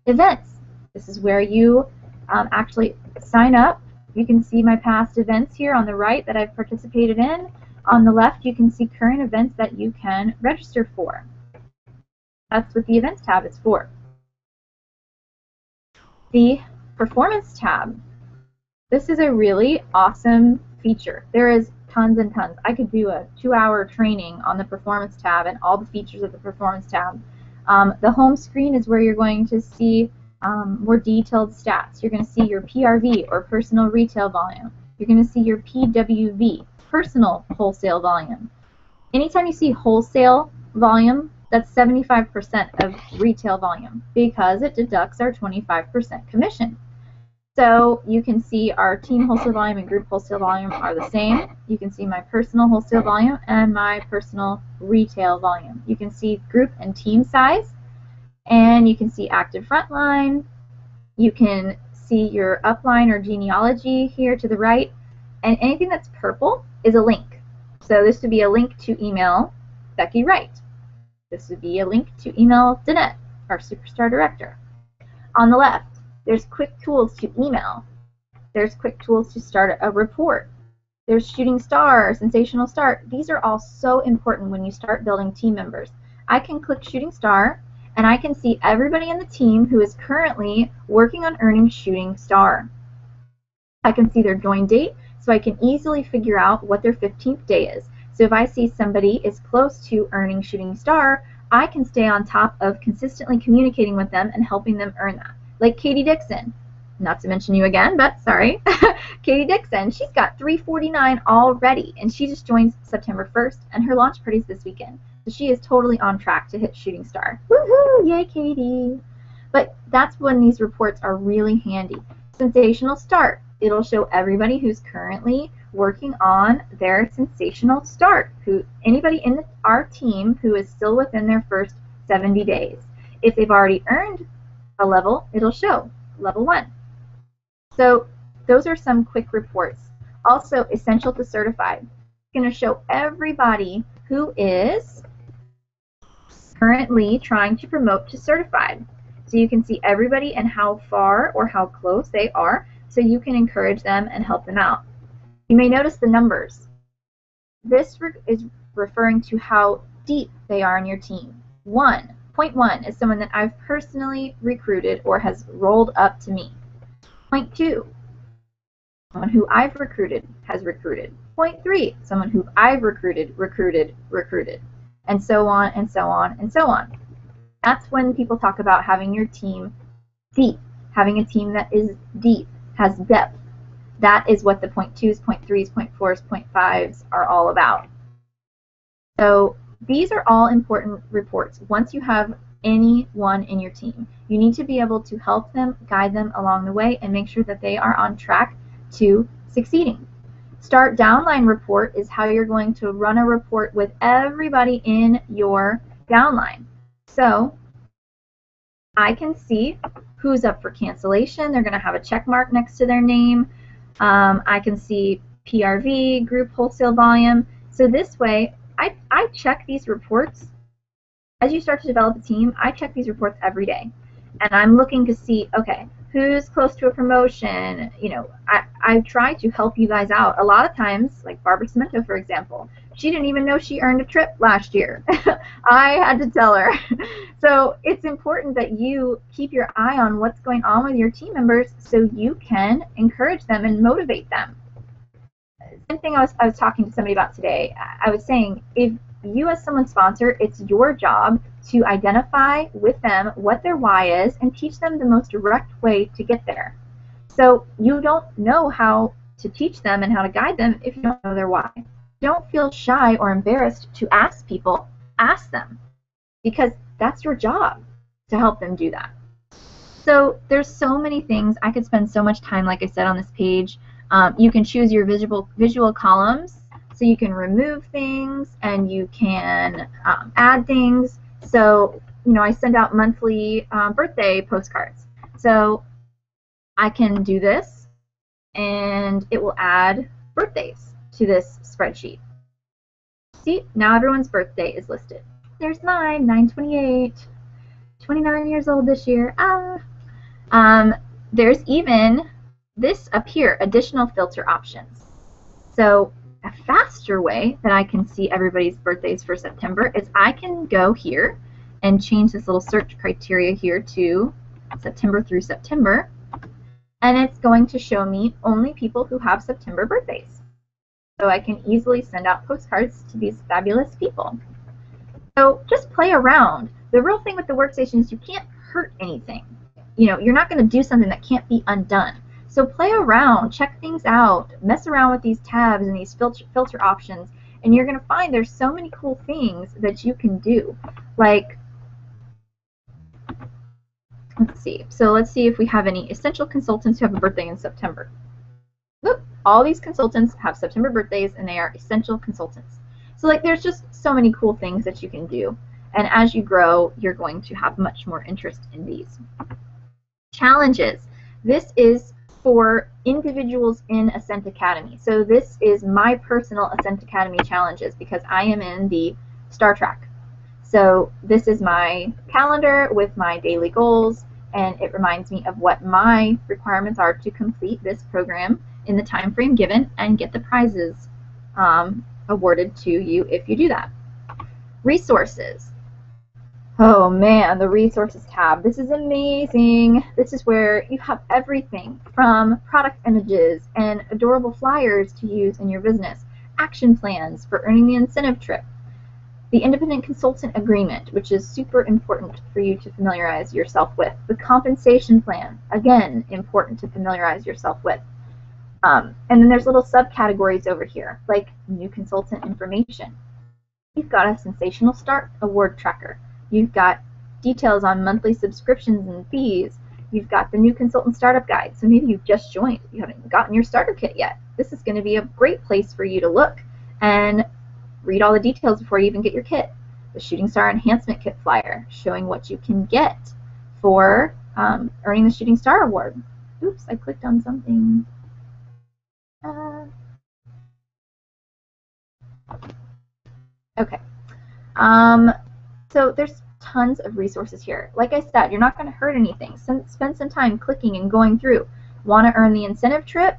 Events. This is where you actually sign up. You can see my past events here on the right that I've participated in. On the left, you can see current events that you can register for. That's what the Events tab is for. The Performance tab. This is a really awesome feature. There is tons and tons. I could do a 2-hour training on the Performance tab and all the features of the Performance tab. The home screen is where you're going to see more detailed stats. You're going to see your PRV, or personal retail volume. You're going to see your PWV, personal wholesale volume. Anytime you see wholesale volume, that's 75% of retail volume because it deducts our 25% commission. So you can see our team wholesale volume and group wholesale volume are the same. You can see my personal wholesale volume and my personal retail volume. You can see group and team size, and you can see active frontline. You can see your upline or genealogy here to the right, and anything that's purple is a link. So this would be a link to email Becky Wright. This would be a link to email Danette, our Superstar Director. On the left, there's quick tools to email. There's quick tools to start a report. There's Shooting Star, Sensational Start. These are all so important when you start building team members. I can click Shooting Star, and I can see everybody in the team who is currently working on earning Shooting Star. I can see their join date, so I can easily figure out what their 15th day is. So if I see somebody is close to earning Shooting Star, I can stay on top of consistently communicating with them and helping them earn that. Like Katie Dixon, not to mention you again, but sorry. Katie Dixon, she's got 349 already, and she just joined September 1st, and her launch party's this weekend. So she is totally on track to hit Shooting Star. Woohoo! Yay, Katie! But that's when these reports are really handy. Sensational Start. It'll show everybody who's currently working on their sensational start. Anybody in our team who is still within their first 70 days. If they've already earned a level, it'll show level 1. So those are some quick reports. Also, Essential to Certified. It's going to show everybody who is currently trying to promote to certified. So you can see everybody and how far or how close they are, so you can encourage them and help them out. You may notice the numbers. This is referring to how deep they are in your team. 1.1 is someone that I've personally recruited or has rolled up to me. 0.2, someone who I've recruited has recruited. 0.3, someone who I've recruited, and so on and so on and so on. That's when people talk about having your team deep, having a team that is deep, has depth. That is what the 0.2s, 0.3s, 0.4s, 0.5s are all about. So these are all important reports. Once you have anyone in your team, you need to be able to help them, guide them along the way, and make sure that they are on track to succeeding. Start downline report is how you're going to run a report with everybody in your downline. So I can see who's up for cancellation. They're going to have a check mark next to their name. I can see PRV, group wholesale volume. So this way, I check these reports. As you start to develop a team, I check these reports every day. And I'm looking to see, okay, who's close to a promotion? You know, I try to help you guys out. A lot of times, like Barbara Cemento, for example, she didn't even know she earned a trip last year. I had to tell her. So it's important that you keep your eye on what's going on with your team members so you can encourage them and motivate them. Same thing I was talking to somebody about today. I was saying, if you as someone's sponsor, it's your job to identify with them what their why is and teach them the most direct way to get there. So you don't know how to teach them and how to guide them if you don't know their why. Don't feel shy or embarrassed to ask people. Ask them, because that's your job to help them do that. So there's so many things. I could spend so much time, like I said, on this page. You can choose your visual columns, so you can remove things and you can add things. So, I send out monthly birthday postcards. So I can do this, and it will add birthdays to this spreadsheet. See, now everyone's birthday is listed. There's mine, 9/28, 29 years old this year. There's even this up here, additional filter options. So a faster way that I can see everybody's birthdays for September is I can go here and change this little search criteria here to September through September, and it's going to show me only people who have September birthdays. So I can easily send out postcards to these fabulous people. So just play around. The real thing with the workstation is you can't hurt anything. You're not going to do something that can't be undone. So play around, check things out, mess around with these tabs and these filter options, and you're going to find there's so many cool things that you can do. Like, let's see if we have any essential consultants who have a birthday in September. Look, all these consultants have September birthdays, and they are essential consultants. So there's just so many cool things that you can do, and as you grow, you're going to have much more interest in these. Challenges. This is for individuals in Ascent Academy. So this is my personal Ascent Academy challenges because I am in the Star Track. So this is my calendar with my daily goals, and it reminds me of what my requirements are to complete this program in the time frame given and get the prizes awarded to you if you do that. Resources. Oh man, the resources tab. This is amazing. This is where you have everything from product images and adorable flyers to use in your business, action plans for earning the incentive trip, the independent consultant agreement, which is super important for you to familiarize yourself with, the compensation plan, again, important to familiarize yourself with. And then there's little subcategories over here, like new consultant information. You've got a sensational start award tracker. You've got details on monthly subscriptions and fees. You've got the new consultant startup guide. So maybe you've just joined. You haven't gotten your starter kit yet. This is going to be a great place for you to look and read all the details before you even get your kit. The Shooting Star Enhancement Kit flyer showing what you can get for earning the Shooting Star Award. Oops, I clicked on something. Okay. So there's tons of resources here. Like I said, you're not going to hurt anything. Spend some time clicking and going through. Want to earn the incentive trip?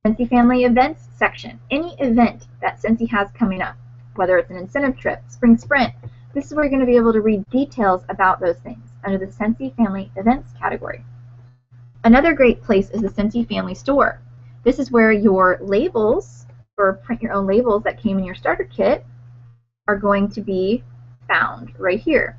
Scentsy Family Events section. Any event that Scentsy has coming up, whether it's an incentive trip, spring sprint, this is where you're going to be able to read details about those things under the Scentsy Family Events category. Another great place is the Scentsy Family Store. This is where your labels, or print your own labels that came in your starter kit, are going to be found right here.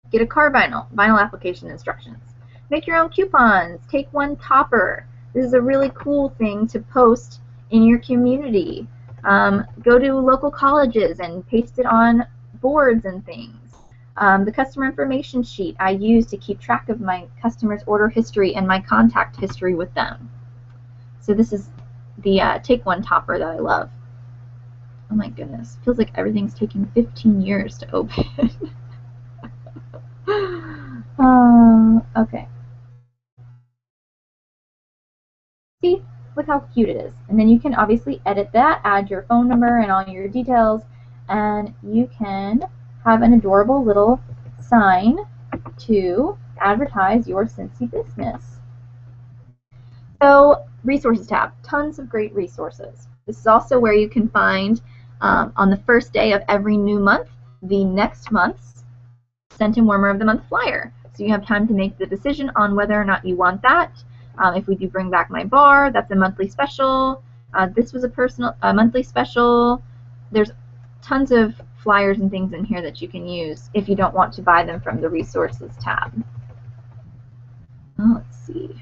Get a car vinyl application instructions. Make your own coupons. Take one topper. This is a really cool thing to post in your community. Go to local colleges and paste it on boards and things. The customer information sheet I use to keep track of my customers' order history and my contact history with them. So this is the take one topper that I love. Oh my goodness, feels like everything's taking 15 years to open. Okay. See, look how cute it is. And then you can obviously edit that, add your phone number and all your details, and you can have an adorable little sign to advertise your Scentsy business. So, resources tab, tons of great resources. This is also where you can find on the first day of every new month, the next month's Scent and Warmer of the Month flyer. So you have time to make the decision on whether or not you want that. If we do Bring Back My Bar, that's a monthly special. This was a monthly special. There's tons of flyers and things in here that you can use if you don't want to buy them from the resources tab. Oh, let's see.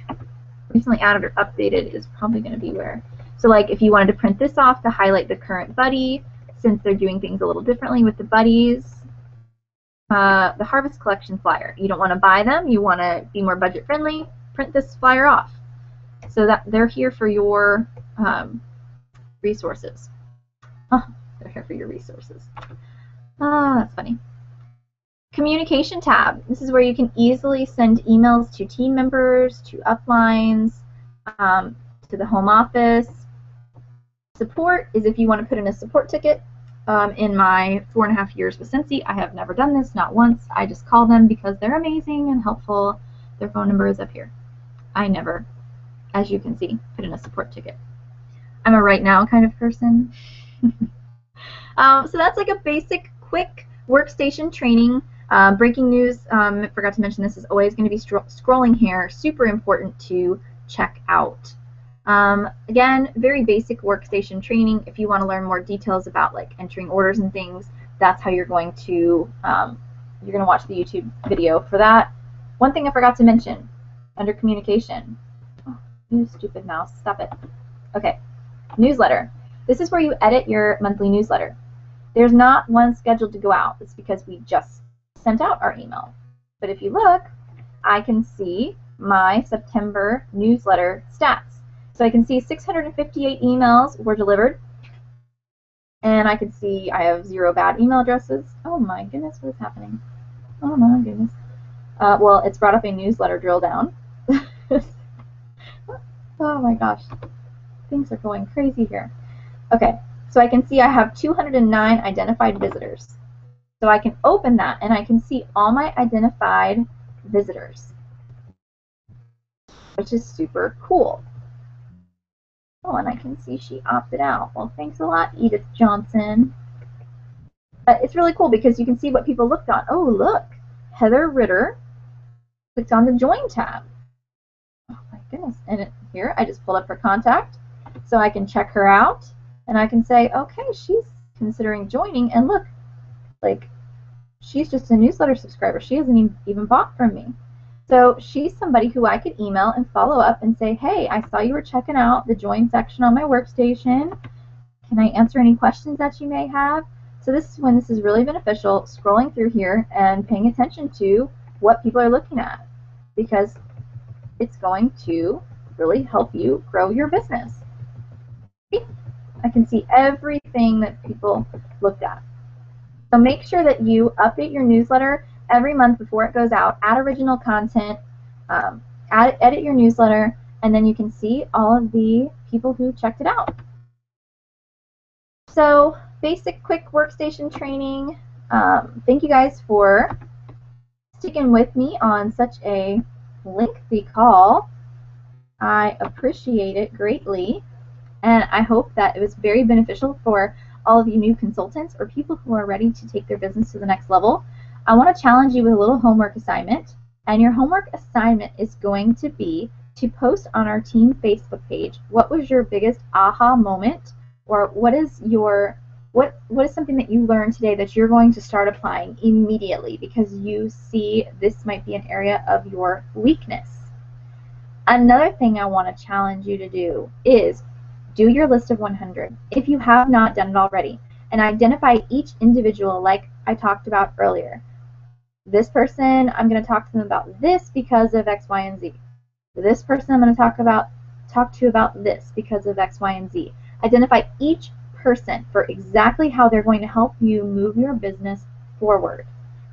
Recently added or updated is probably going to be where. So like if you wanted to print this off to highlight the current buddy, since they're doing things a little differently with the buddies. The Harvest Collection flyer. You don't want to buy them, you want to be more budget friendly, print this flyer off. So that they're here for your resources. Oh, they're here for your resources. Ah, that's funny. Communication tab. This is where you can easily send emails to team members, to uplines, to the home office. Support is if you want to put in a support ticket. In my 4.5 years with Cincy, I have never done this, not once. I just call them because they're amazing and helpful. Their phone number is up here. I never, as you can see, put in a support ticket. I'm a right now kind of person. So that's like a basic, quick workstation training. Breaking news, forgot to mention this, is always going to be scrolling here. Super important to check out. Again, very basic workstation training. If you want to learn more details about like entering orders and things, that's how you're going to watch the YouTube video for that. One thing I forgot to mention under communication. Oh, you stupid mouse, stop it. Okay, newsletter. This is where you edit your monthly newsletter. There's not one scheduled to go out. It's because we just sent out our email. But if you look, I can see my September newsletter stats. So I can see 658 emails were delivered, and I can see I have 0 bad email addresses. Oh my goodness, what is happening? Oh my goodness. Well, it's brought up a newsletter drill down. Oh my gosh, things are going crazy here. Okay, so I can see I have 209 identified visitors. So I can open that and I can see all my identified visitors, which is super cool. Oh, and I can see she opted out. Well, thanks a lot, Edith Johnson. But it's really cool because you can see what people looked on. Oh, look, Heather Ritter clicked on the Join tab. Oh my goodness. And here, I just pulled up her contact so I can check her out. And I can say, okay, she's considering joining. And look, like, she's just a newsletter subscriber. She hasn't even bought from me. So she's somebody who I could email and follow up and say, hey, I saw you were checking out the Join section on my workstation. Can I answer any questions that you may have? So this is when this is really beneficial, scrolling through here and paying attention to what people are looking at, because it's going to really help you grow your business. I can see everything that people looked at. So make sure that you update your newsletter every month before it goes out. Add original content, edit your newsletter, and then you can see all of the people who checked it out. So basic, quick workstation training. Thank you guys for sticking with me on such a lengthy call. I appreciate it greatly, and I hope that it was very beneficial for all of you new consultants or people who are ready to take their business to the next level. I want to challenge you with a little homework assignment, and your homework assignment is going to be to post on our team Facebook page what was your biggest aha moment, or what is something that you learned today that you're going to start applying immediately because you see this might be an area of your weakness. Another thing I want to challenge you to do is do your list of 100 if you have not done it already, and identify each individual like I talked about earlier. This person, I'm going to talk to them about this because of X, Y, and Z. This person, I'm going to talk to about this because of X, Y, and Z. Identify each person for exactly how they're going to help you move your business forward.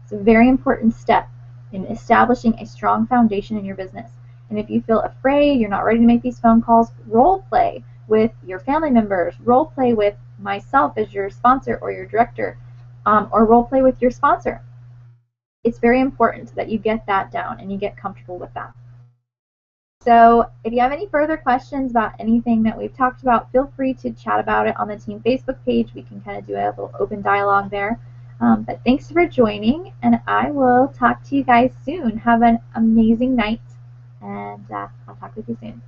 It's a very important step in establishing a strong foundation in your business. And if you feel afraid, you're not ready to make these phone calls, role play with your family members, role play with myself as your sponsor or your director, or role play with your sponsor. It's very important that you get that down and you get comfortable with that. So if you have any further questions about anything that we've talked about, feel free to chat about it on the team Facebook page. We can kind of do a little open dialogue there. But thanks for joining, and I will talk to you guys soon. Have an amazing night, and I'll talk with you soon.